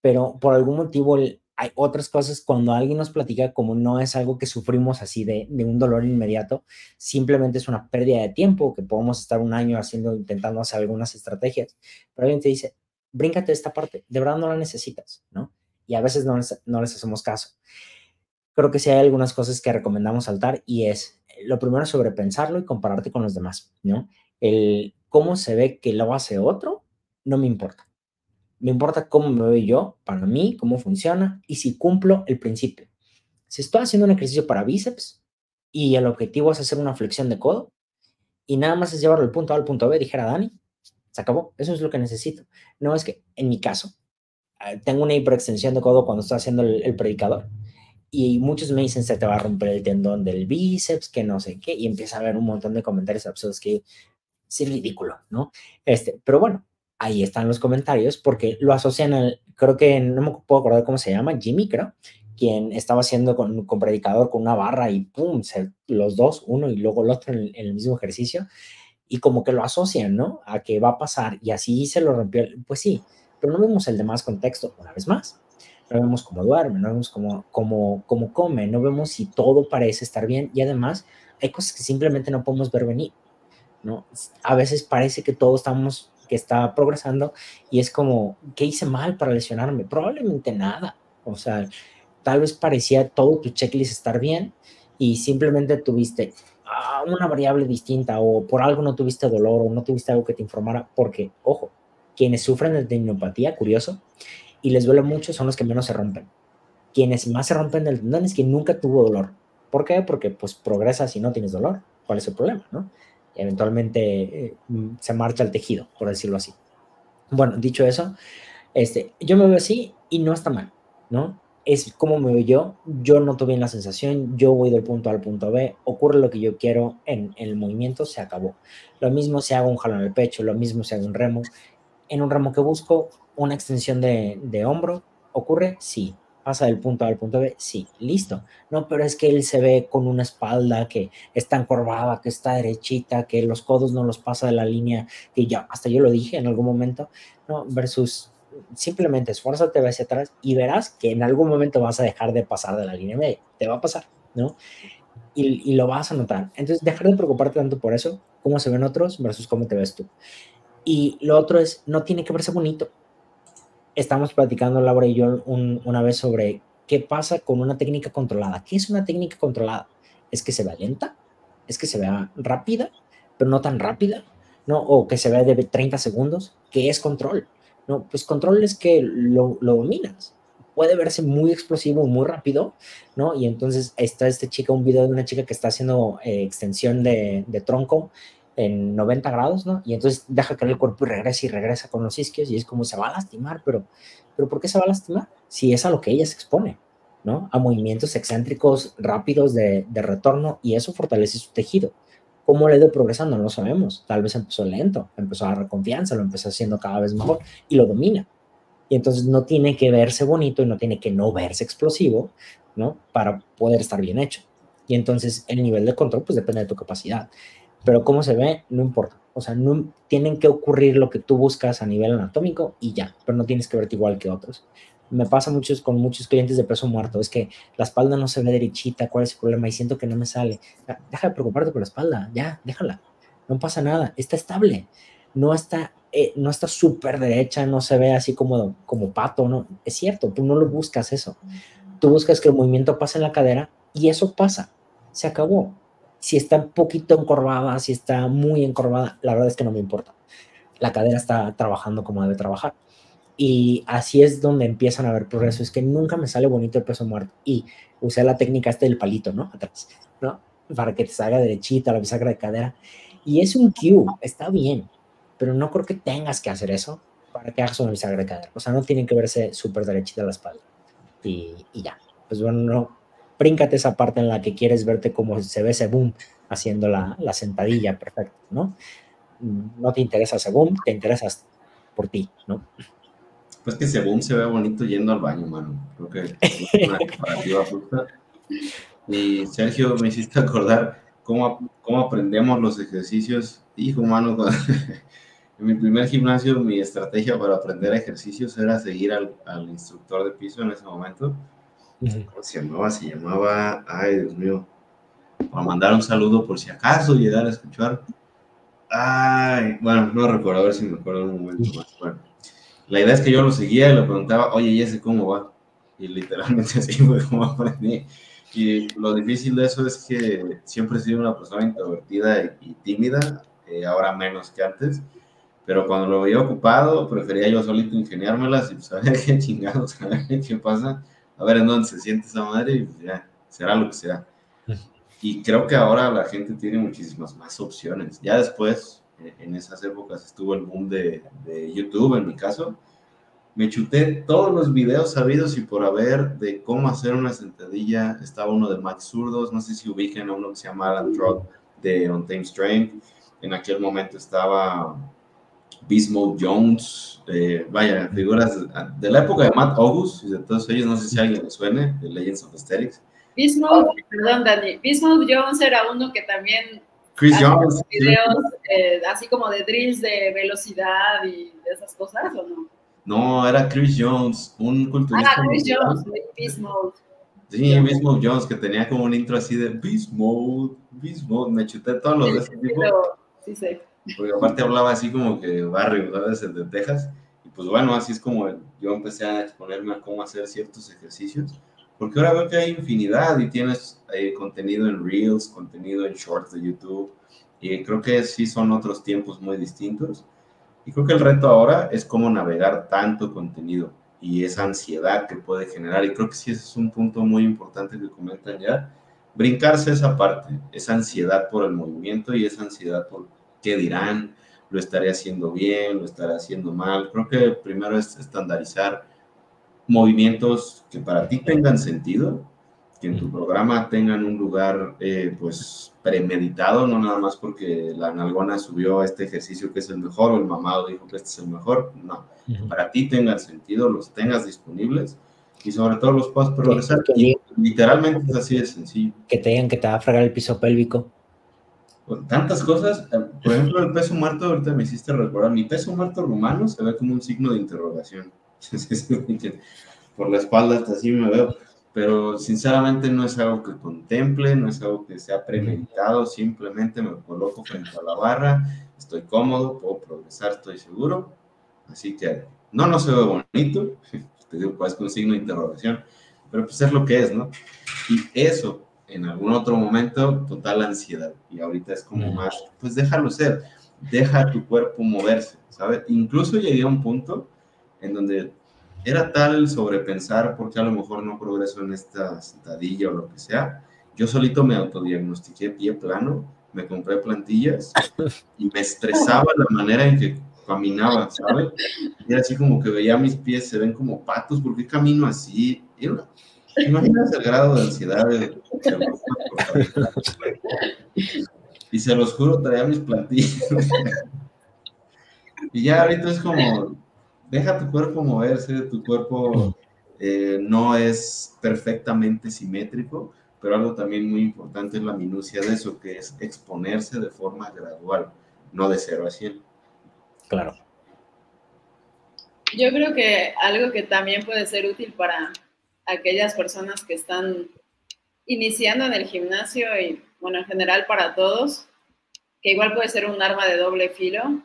pero por algún motivo hay otras cosas cuando alguien nos platica como no es algo que sufrimos así de un dolor inmediato, simplemente es una pérdida de tiempo que podemos estar un año intentando hacer algunas estrategias, pero alguien te dice, bríncate esta parte, de verdad no la necesitas, ¿no? Y a veces no les hacemos caso. Creo que sí hay algunas cosas que recomendamos saltar y es, lo primero, sobrepensarlo y compararte con los demás, ¿no? El cómo se ve que lo hace otro, no me importa. Me importa cómo me veo yo, para mí, cómo funciona y si cumplo el principio. Si estoy haciendo un ejercicio para bíceps, y el objetivo es hacer una flexión de codo y nada más es llevarlo del punto A al punto B, dijera Dani, se acabó, eso es lo que necesito. No es que, en mi caso, tengo una hiperextensión de codo cuando estoy haciendo el predicador y muchos me dicen se te va a romper el tendón del bíceps, que no sé qué, y empieza a haber un montón de comentarios absurdos que sí es ridículo, ¿no? Pero bueno, ahí están los comentarios porque lo asocian al, creo que no me puedo acordar cómo se llama, Jimmy, creo, quien estaba haciendo con predicador con una barra y pum, los dos, uno y luego el otro en el mismo ejercicio, y como que lo asocian, ¿no? A que va a pasar y así se lo rompió, pues sí, pero no vemos el demás contexto, una vez más. No vemos cómo duerme, no vemos cómo come, no vemos si todo parece estar bien y además hay cosas que simplemente no podemos ver venir, ¿no? A veces parece que todos estamos, que está progresando y es como, ¿qué hice mal para lesionarme? Probablemente nada, o sea, tal vez parecía todo tu checklist estar bien y simplemente tuviste una variable distinta o por algo no tuviste dolor o no tuviste algo que te informara, porque, ojo, quienes sufren de tendinopatía, curioso, y les duele mucho son los que menos se rompen. Quienes más se rompen del tendón es quien nunca tuvo dolor. ¿Por qué? Porque pues progresas y no tienes dolor. ¿Cuál es el problema, no? Y eventualmente se marcha el tejido, por decirlo así. Bueno, dicho eso, yo me veo así y no está mal, ¿no? Es como me veo yo noto bien la sensación, yo voy del punto A al punto B, ocurre lo que yo quiero en el movimiento, se acabó. Lo mismo si hago un jalón al pecho, lo mismo si hago un remo. En un remo que busco, una extensión de hombro, ¿ocurre? Sí. ¿Pasa del punto A al punto B? Sí. Listo. No, pero es que él se ve con una espalda que está encorvada, que está derechita, que los codos no los pasa de la línea, que ya, hasta yo lo dije en algún momento, ¿no? Versus simplemente esfuérzate hacia atrás y verás que en algún momento vas a dejar de pasar de la línea media. Te va a pasar, ¿no? Y lo vas a notar. Entonces, dejar de preocuparte tanto por eso, cómo se ven otros versus cómo te ves tú. Y lo otro es, no tiene que verse bonito. Estamos platicando, Laura y yo, una vez sobre qué pasa con una técnica controlada. ¿Qué es una técnica controlada? ¿Es que se vea lenta? ¿Es que se vea rápida, pero no tan rápida? ¿No? O que se vea de 30 segundos. ¿Qué es control? No, pues control es que lo dominas. Puede verse muy explosivo, muy rápido, ¿no? Y entonces está un video de una chica que está haciendo extensión de tronco en 90 grados, ¿no? Y entonces deja caer el cuerpo y regresa con los isquios y es como se va a lastimar, pero ¿por qué se va a lastimar? Si es a lo que ella se expone, ¿no? A movimientos excéntricos rápidos de retorno y eso fortalece su tejido. ¿Cómo le ha ido progresando? No lo sabemos. Tal vez empezó lento, empezó a agarrar confianza, lo empezó haciendo cada vez mejor y lo domina. Y entonces no tiene que verse bonito y no tiene que no verse explosivo, ¿no? Para poder estar bien hecho. Y entonces el nivel de control pues depende de tu capacidad. Pero cómo se ve, no importa. O sea, no tienen que ocurrir lo que tú buscas a nivel anatómico y ya, pero no tienes que verte igual que otros. Me pasa con muchos clientes de peso muerto, es que la espalda no se ve derechita, ¿cuál es el problema? Y siento que no me sale. Deja de preocuparte por la espalda, ya, déjala. No pasa nada, está estable. No está súper derecha, no se ve así como pato, ¿no? Es cierto, tú no lo buscas eso. Tú buscas que el movimiento pase en la cadera y eso pasa. Se acabó. Si está un poquito encorvada, si está muy encorvada, la verdad es que no me importa. La cadera está trabajando como debe trabajar. Y así es donde empiezan a haber progreso. Es que nunca me sale bonito el peso muerto. Y usé la técnica del palito, ¿no? Atrás, ¿no? Para que te salga derechita la bisagra de cadera. Y es un cue, está bien. Pero no creo que tengas que hacer eso para que hagas una bisagra de cadera. O sea, no tienen que verse súper derechita la espalda. Y ya. Pues bueno, no, bríncate esa parte en la que quieres verte como se ve ese boom haciendo la sentadilla perfecta, ¿no? No te interesa ese boom, te interesas por ti, ¿no? Pues que ese boom se ve bonito yendo al baño, mano. Creo que es una comparativa justa. Y Sergio, me hiciste acordar cómo aprendemos los ejercicios. Hijo, mano, en mi primer gimnasio, mi estrategia para aprender ejercicios era seguir al instructor de piso en ese momento. ¿Cómo se llamaba? Se llamaba, ay, Dios mío, para mandar un saludo por si acaso llegar a escuchar. Ay, bueno, no recuerdo, a ver si me acuerdo en un momento más. Bueno, la idea es que yo lo seguía y le preguntaba, oye, ¿y ese cómo va? Y literalmente así fue como aprendí. Y lo difícil de eso es que siempre he sido una persona introvertida y tímida, ahora menos que antes. Pero cuando lo veía ocupado, prefería yo solito ingeniármelas y pues a ver qué chingados, a ver qué pasa, a ver en dónde se siente esa madre y pues ya, será lo que sea. Y creo que ahora la gente tiene muchísimas más opciones. Ya después, en esas épocas, estuvo el boom de YouTube, en mi caso. Me chuté todos los videos sabidos y por haber de cómo hacer una sentadilla. Estaba uno de Max Zurdos, no sé si ubican a uno que se llama Alan Trott de On Time Strength. En aquel momento estaba Beast Mode Jones, vaya, figuras de la época de Matt August y de todos ellos, no sé si a alguien le suene, de Legends of Aesthetics. Beast Mode, perdón, Dani, Beast Mode Jones era uno que también Chris Jones. Videos así como de drills de velocidad y de esas cosas, ¿o no? No, era Chris Jones, un culturista. Chris Jones, Beast Mode. Sí, Beast Mode Jones, que tenía como un intro así de Beast Mode, me chuté todos los de ese tipo. Sí, sí. Porque aparte hablaba así como que barrio, ¿sabes? El de Texas. Y pues bueno, así es como yo empecé a exponerme a cómo hacer ciertos ejercicios. Porque ahora veo que hay infinidad y tienes contenido en Reels, contenido en Shorts de YouTube. Y creo que sí son otros tiempos muy distintos. Y creo que el reto ahora es cómo navegar tanto contenido y esa ansiedad que puede generar. Y creo que sí ese es un punto muy importante que comentan ya. Brincarse esa parte, esa ansiedad por el movimiento y esa ansiedad por qué dirán, lo estaré haciendo bien, lo estaré haciendo mal. Creo que primero es estandarizar movimientos que para ti tengan sentido, que en tu programa tengan un lugar pues premeditado, no nada más porque la nalgona subió este ejercicio que es el mejor o el mamado dijo que este es el mejor, no, que para ti tengan sentido, los tengas disponibles y sobre todo los puedas progresar. Y literalmente es así de sencillo. Que te digan que te va a fregar el piso pélvico. Con tantas cosas, por ejemplo, el peso muerto, ahorita me hiciste recordar, mi peso muerto rumano se ve como un signo de interrogación. Por la espalda hasta así me veo, pero sinceramente no es algo que contemple, no es algo que sea premeditado, simplemente me coloco frente a la barra, estoy cómodo, puedo progresar, estoy seguro, así que no se ve bonito, te digo, pues con signo de interrogación, pero pues es lo que es, ¿no? Y eso, en algún otro momento, total ansiedad, y ahorita es como más, pues déjalo ser, deja a tu cuerpo moverse, ¿sabes? Incluso llegué a un punto en donde era tal el sobrepensar porque a lo mejor no progreso en esta sentadilla o lo que sea. Yo solito me autodiagnostiqué pie plano, me compré plantillas y me estresaba la manera en que caminaba, ¿sabes? Y era así como que veía mis pies, se ven como patos, ¿por qué camino así? Imaginas el grado de ansiedad y se los juro, traía mis plantillas. Y ya ahorita es como, deja tu cuerpo moverse, tu cuerpo no es perfectamente simétrico, pero algo también muy importante es la minucia de eso, que es exponerse de forma gradual, no de 0 a 100. Claro. Yo creo que algo que también puede ser útil para aquellas personas que están iniciando en el gimnasio y, bueno, en general para todos, que igual puede ser un arma de doble filo,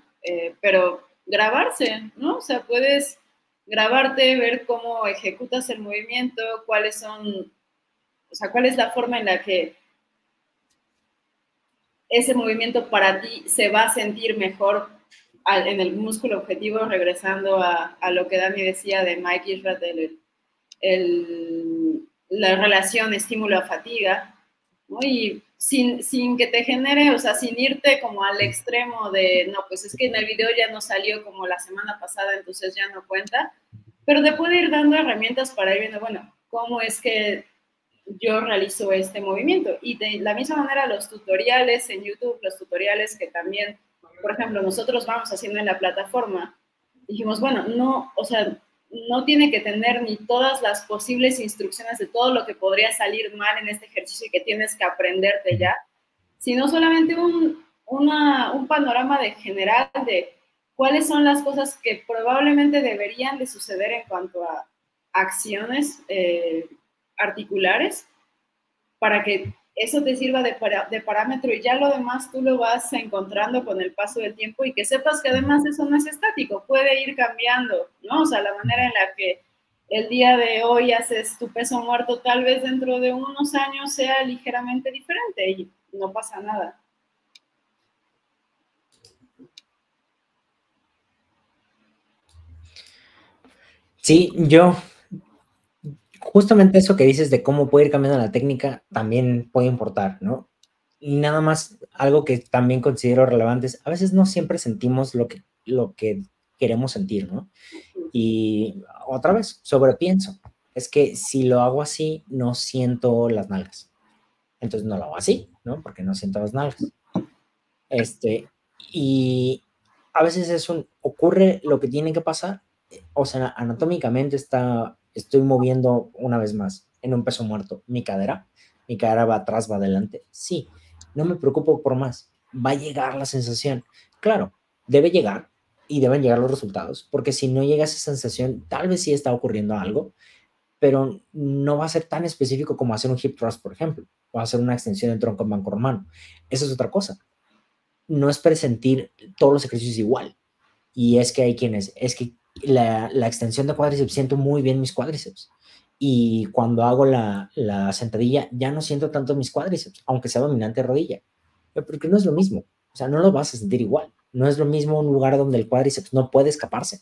pero grabarse, ¿no? O sea, puedes grabarte, ver cómo ejecutas el movimiento, cuál es la forma en la que ese movimiento para ti se va a sentir mejor en el músculo objetivo, regresando a lo que Dani decía de Mike Israel, la relación estímulo a fatiga, ¿no? Y sin que te genere, o sea, sin irte como al extremo de, no, pues es que en el video ya no salió como la semana pasada, entonces ya no cuenta, pero te puede ir dando herramientas para ir viendo, bueno, cómo es que yo realizo este movimiento. Y de la misma manera los tutoriales en YouTube, los tutoriales que también, por ejemplo, nosotros vamos haciendo en la plataforma, dijimos, bueno, no, o sea, no tiene que tener ni todas las posibles instrucciones de todo lo que podría salir mal en este ejercicio y que tienes que aprenderte ya, sino solamente un panorama de general de cuáles son las cosas que probablemente deberían de suceder en cuanto a acciones articulares para que eso te sirva de parámetro y ya lo demás tú lo vas encontrando con el paso del tiempo y que sepas que además eso no es estático, puede ir cambiando, ¿no? O sea, la manera en la que el día de hoy haces tu peso muerto tal vez dentro de unos años sea ligeramente diferente y no pasa nada. Sí, yo justamente eso que dices de cómo puede ir cambiando la técnica también puede importar, ¿no? Y nada más, algo que también considero relevante es, a veces no siempre sentimos lo que queremos sentir, ¿no? Y otra vez, sobrepienso. Es que si lo hago así, no siento las nalgas. Entonces no lo hago así, ¿no? Porque no siento las nalgas. Y a veces ocurre lo que tiene que pasar. O sea, anatómicamente estoy moviendo una vez más en un peso muerto mi cadera va atrás, va adelante. Sí, no me preocupo por más. Va a llegar la sensación. Claro, debe llegar y deben llegar los resultados, porque si no llega esa sensación, tal vez sí está ocurriendo algo, pero no va a ser tan específico como hacer un hip thrust, por ejemplo, o hacer una extensión del tronco en banco romano. Eso es otra cosa. No es presentir todos los ejercicios igual. Y es que hay quienes, es que la extensión de cuádriceps siento muy bien mis cuádriceps. Y cuando hago la sentadilla ya no siento tanto mis cuádriceps, aunque sea dominante rodilla. Porque no es lo mismo. O sea, no lo vas a sentir igual. No es lo mismo un lugar donde el cuádriceps no puede escaparse.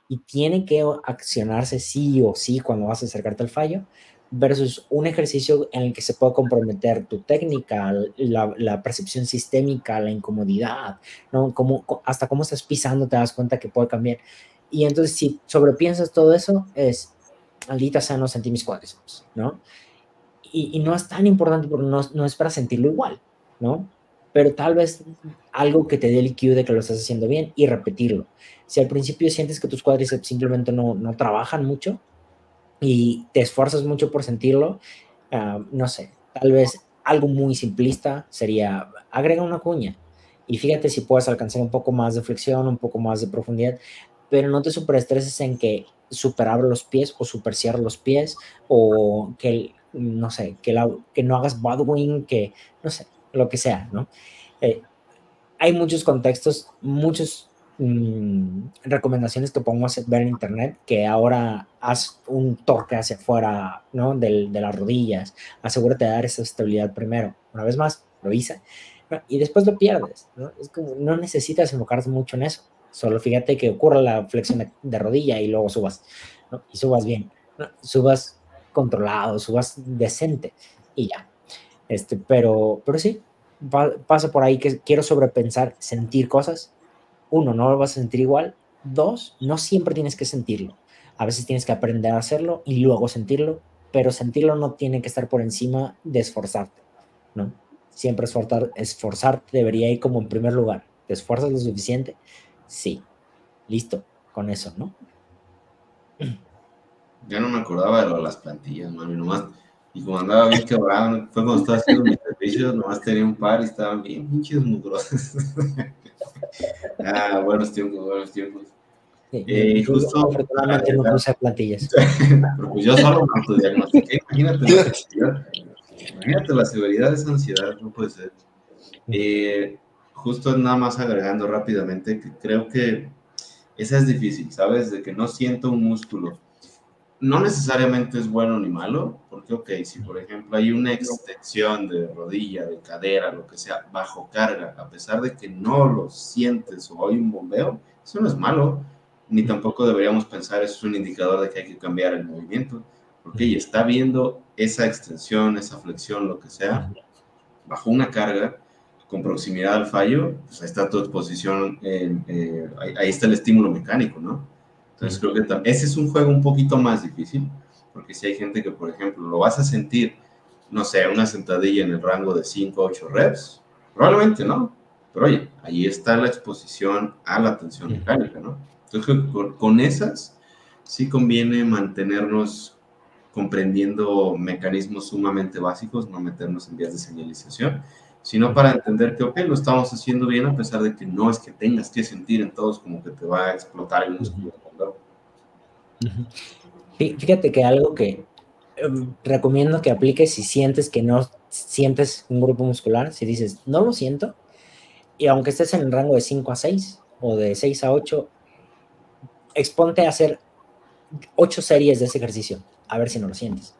Y tiene que accionarse sí o sí cuando vas a acercarte al fallo, versus un ejercicio en el que se puede comprometer tu técnica, la percepción sistémica, la incomodidad, ¿no? Hasta cómo estás pisando te das cuenta que puede cambiar. Y entonces si sobrepiensas todo eso, es, maldita sea, no sentí mis cuádriceps, ¿no? Y no es tan importante porque no es para sentirlo igual, ¿no? Pero tal vez algo que te dé el cue de que lo estás haciendo bien y repetirlo. Si al principio sientes que tus cuádriceps simplemente no trabajan mucho, y te esfuerzas mucho por sentirlo, no sé, tal vez algo muy simplista sería agrega una cuña y fíjate si puedes alcanzar un poco más de flexión, un poco más de profundidad, pero no te superestreses en que superabro los pies o super cierro los pies o que, no sé, que no hagas budwing, que, no sé, lo que sea, ¿no? Hay muchos contextos, muchos recomendaciones que podemos ver en internet, que ahora haz un torque hacia afuera, ¿no? De las rodillas, asegúrate de dar esa estabilidad primero, una vez más, lo hice, ¿no? Y después lo pierdes, ¿no? Es como, no necesitas enfocarte mucho en eso, solo fíjate que ocurra la flexión de rodilla y luego subas, ¿no? Y subas bien, ¿no? Subas controlado, subas decente y ya, pero sí, pasa por ahí que quiero sobrepensar, sentir cosas. Uno, no lo vas a sentir igual. Dos, no siempre tienes que sentirlo. A veces tienes que aprender a hacerlo y luego sentirlo, pero sentirlo no tiene que estar por encima de esforzarte, ¿no? Siempre esforzarte debería ir como en primer lugar. ¿Te esfuerzas lo suficiente? Sí. Listo, con eso, ¿no? Ya no me acordaba de las plantillas, mano, y nomás. Y como andaba bien quebrado, fue cuando estaba haciendo mis servicios, nomás tenía un par y estaban bien pinches mugrosos. Buenos tiempos, buenos tiempos. Sí, justo. Afortunadamente no puse plantillas. Pero pues yo solo me autodiagnostiqué. Imagínate la severidad de esa ansiedad, no puede ser. Justo nada más agregando rápidamente, que creo que esa es difícil, ¿sabes? De que no siento un músculo. No necesariamente es bueno ni malo, porque, ok, si por ejemplo hay una extensión de rodilla, de cadera, lo que sea, bajo carga, a pesar de que no lo sientes o hay un bombeo, eso no es malo, ni tampoco deberíamos pensar eso es un indicador de que hay que cambiar el movimiento, porque ella está viendo esa extensión, esa flexión, lo que sea, bajo una carga, con proximidad al fallo, pues ahí está tu exposición, ahí está el estímulo mecánico, ¿no? Entonces creo que ese es un juego un poquito más difícil, porque si hay gente que, por ejemplo, lo vas a sentir, no sé, una sentadilla en el rango de 5 o 8 reps, probablemente no, pero oye, ahí está la exposición a la tensión mecánica, ¿no? Entonces con esas sí conviene mantenernos comprendiendo mecanismos sumamente básicos, no meternos en vías de señalización, sino para entender que, ok, lo estamos haciendo bien a pesar de que no es que tengas que sentir en todos como que te va a explotar el músculo. Fíjate que algo que recomiendo que apliques si sientes que no sientes un grupo muscular, si dices, no lo siento, y aunque estés en el rango de 5 a 6 o de 6 a 8, exponte a hacer 8 series de ese ejercicio, a ver si no lo sientes.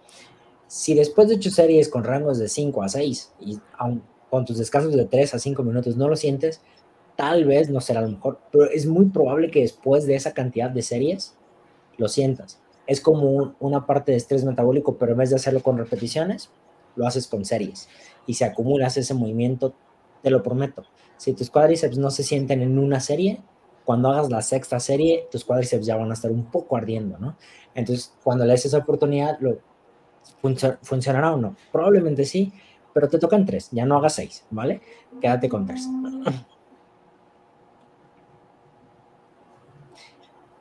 Si después de 8 series con rangos de 5 a 6 y con tus descansos de 3 a 5 minutos no lo sientes, tal vez no será lo mejor, pero es muy probable que después de esa cantidad de series lo sientas. es como una parte de estrés metabólico, pero en vez de hacerlo con repeticiones, lo haces con series. Y si acumulas ese movimiento, te lo prometo, si tus cuádriceps no se sienten en una serie, cuando hagas la sexta serie, tus cuádriceps ya van a estar un poco ardiendo, ¿no? Entonces, cuando le des esa oportunidad, ¿funcionará o no? Probablemente sí, pero te tocan 3, ya no hagas 6, ¿vale? Quédate con 3.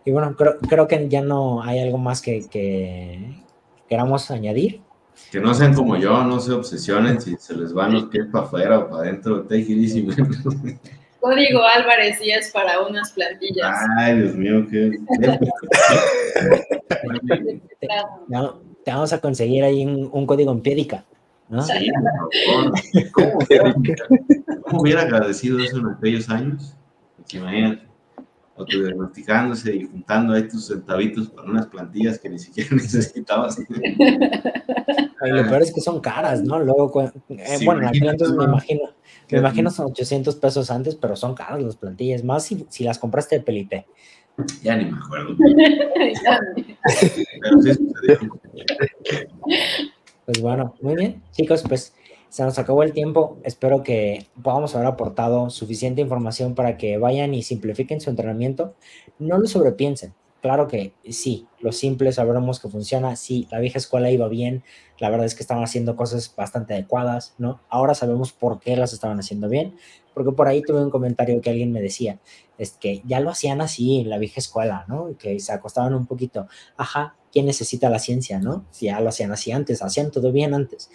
Y bueno, creo que ya no hay algo más que queramos añadir. Que no sean como yo, no se obsesionen si se les van los pies para afuera o para adentro. Take it easy. Código Álvarez y es para unas plantillas. Ay, Dios mío, qué... Te vamos a conseguir ahí un código en Piedica, ¿no? Sí, por favor. ¿Cómo hubiera agradecido eso en aquellos años? Porque imagínate, autodiagnosticándose y juntando ahí tus centavitos para unas plantillas que ni siquiera necesitabas. Y lo peor es que son caras, ¿no? Luego, bueno, aquí entonces me imagino son 800 pesos antes, pero son caras las plantillas, más si las compraste de Pelité. Ya ni me acuerdo. Pero sí sucedió. Pues bueno, muy bien, chicos, pues se nos acabó el tiempo. Espero que podamos haber aportado suficiente información para que vayan y simplifiquen su entrenamiento. No lo sobrepiensen. Claro que sí, lo simple sabremos que funciona. Sí, la vieja escuela iba bien. La verdad es que estaban haciendo cosas bastante adecuadas, ¿no? Ahora sabemos por qué las estaban haciendo bien. Porque por ahí tuve un comentario que alguien me decía, es que ya lo hacían así en la vieja escuela, ¿no? Que se acostaban un poquito. Ajá, ¿quién necesita la ciencia, no? Si ya lo hacían así antes, hacían todo bien antes.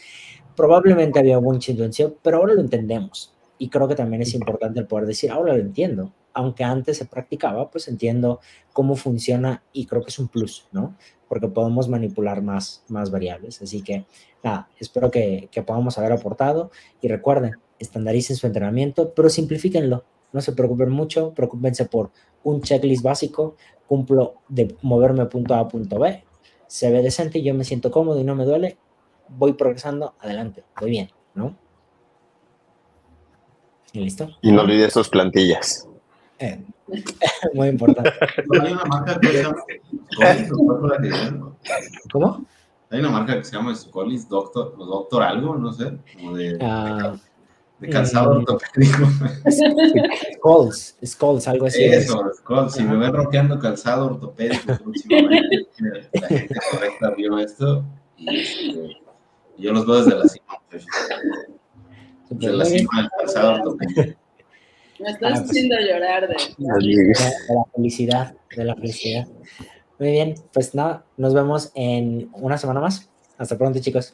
Probablemente había mucha intención, pero ahora lo entendemos. Y creo que también es importante el poder decir, ahora lo entiendo. Aunque antes se practicaba, pues entiendo cómo funciona y creo que es un plus, ¿no? Porque podemos manipular más variables. Así que, nada, espero que podamos haber aportado. Y recuerden, estandaricen su entrenamiento, pero simplifíquenlo. No se preocupen mucho, preocúpense por un checklist básico, cumplo de moverme punto A a punto B, se ve decente, yo me siento cómodo y no me duele, voy progresando, adelante, voy bien, ¿no? ¿Y listo? Y no olvides tus plantillas. Muy importante. Hay una marca que se llama Scolis, ¿Cómo? Hay una marca que se llama Scolis Doctor algo, no sé, como de calzado ortopédico. Skulls, algo así. Eso, Skulls. Si me ven roqueando calzado ortopédico próximamente, la gente correcta vio esto y yo los veo desde la cima. Desde la cima del calzado ortopédico. Me estás haciendo llorar de la felicidad, Muy bien, pues nada, nos vemos en una semana más. Hasta pronto, chicos.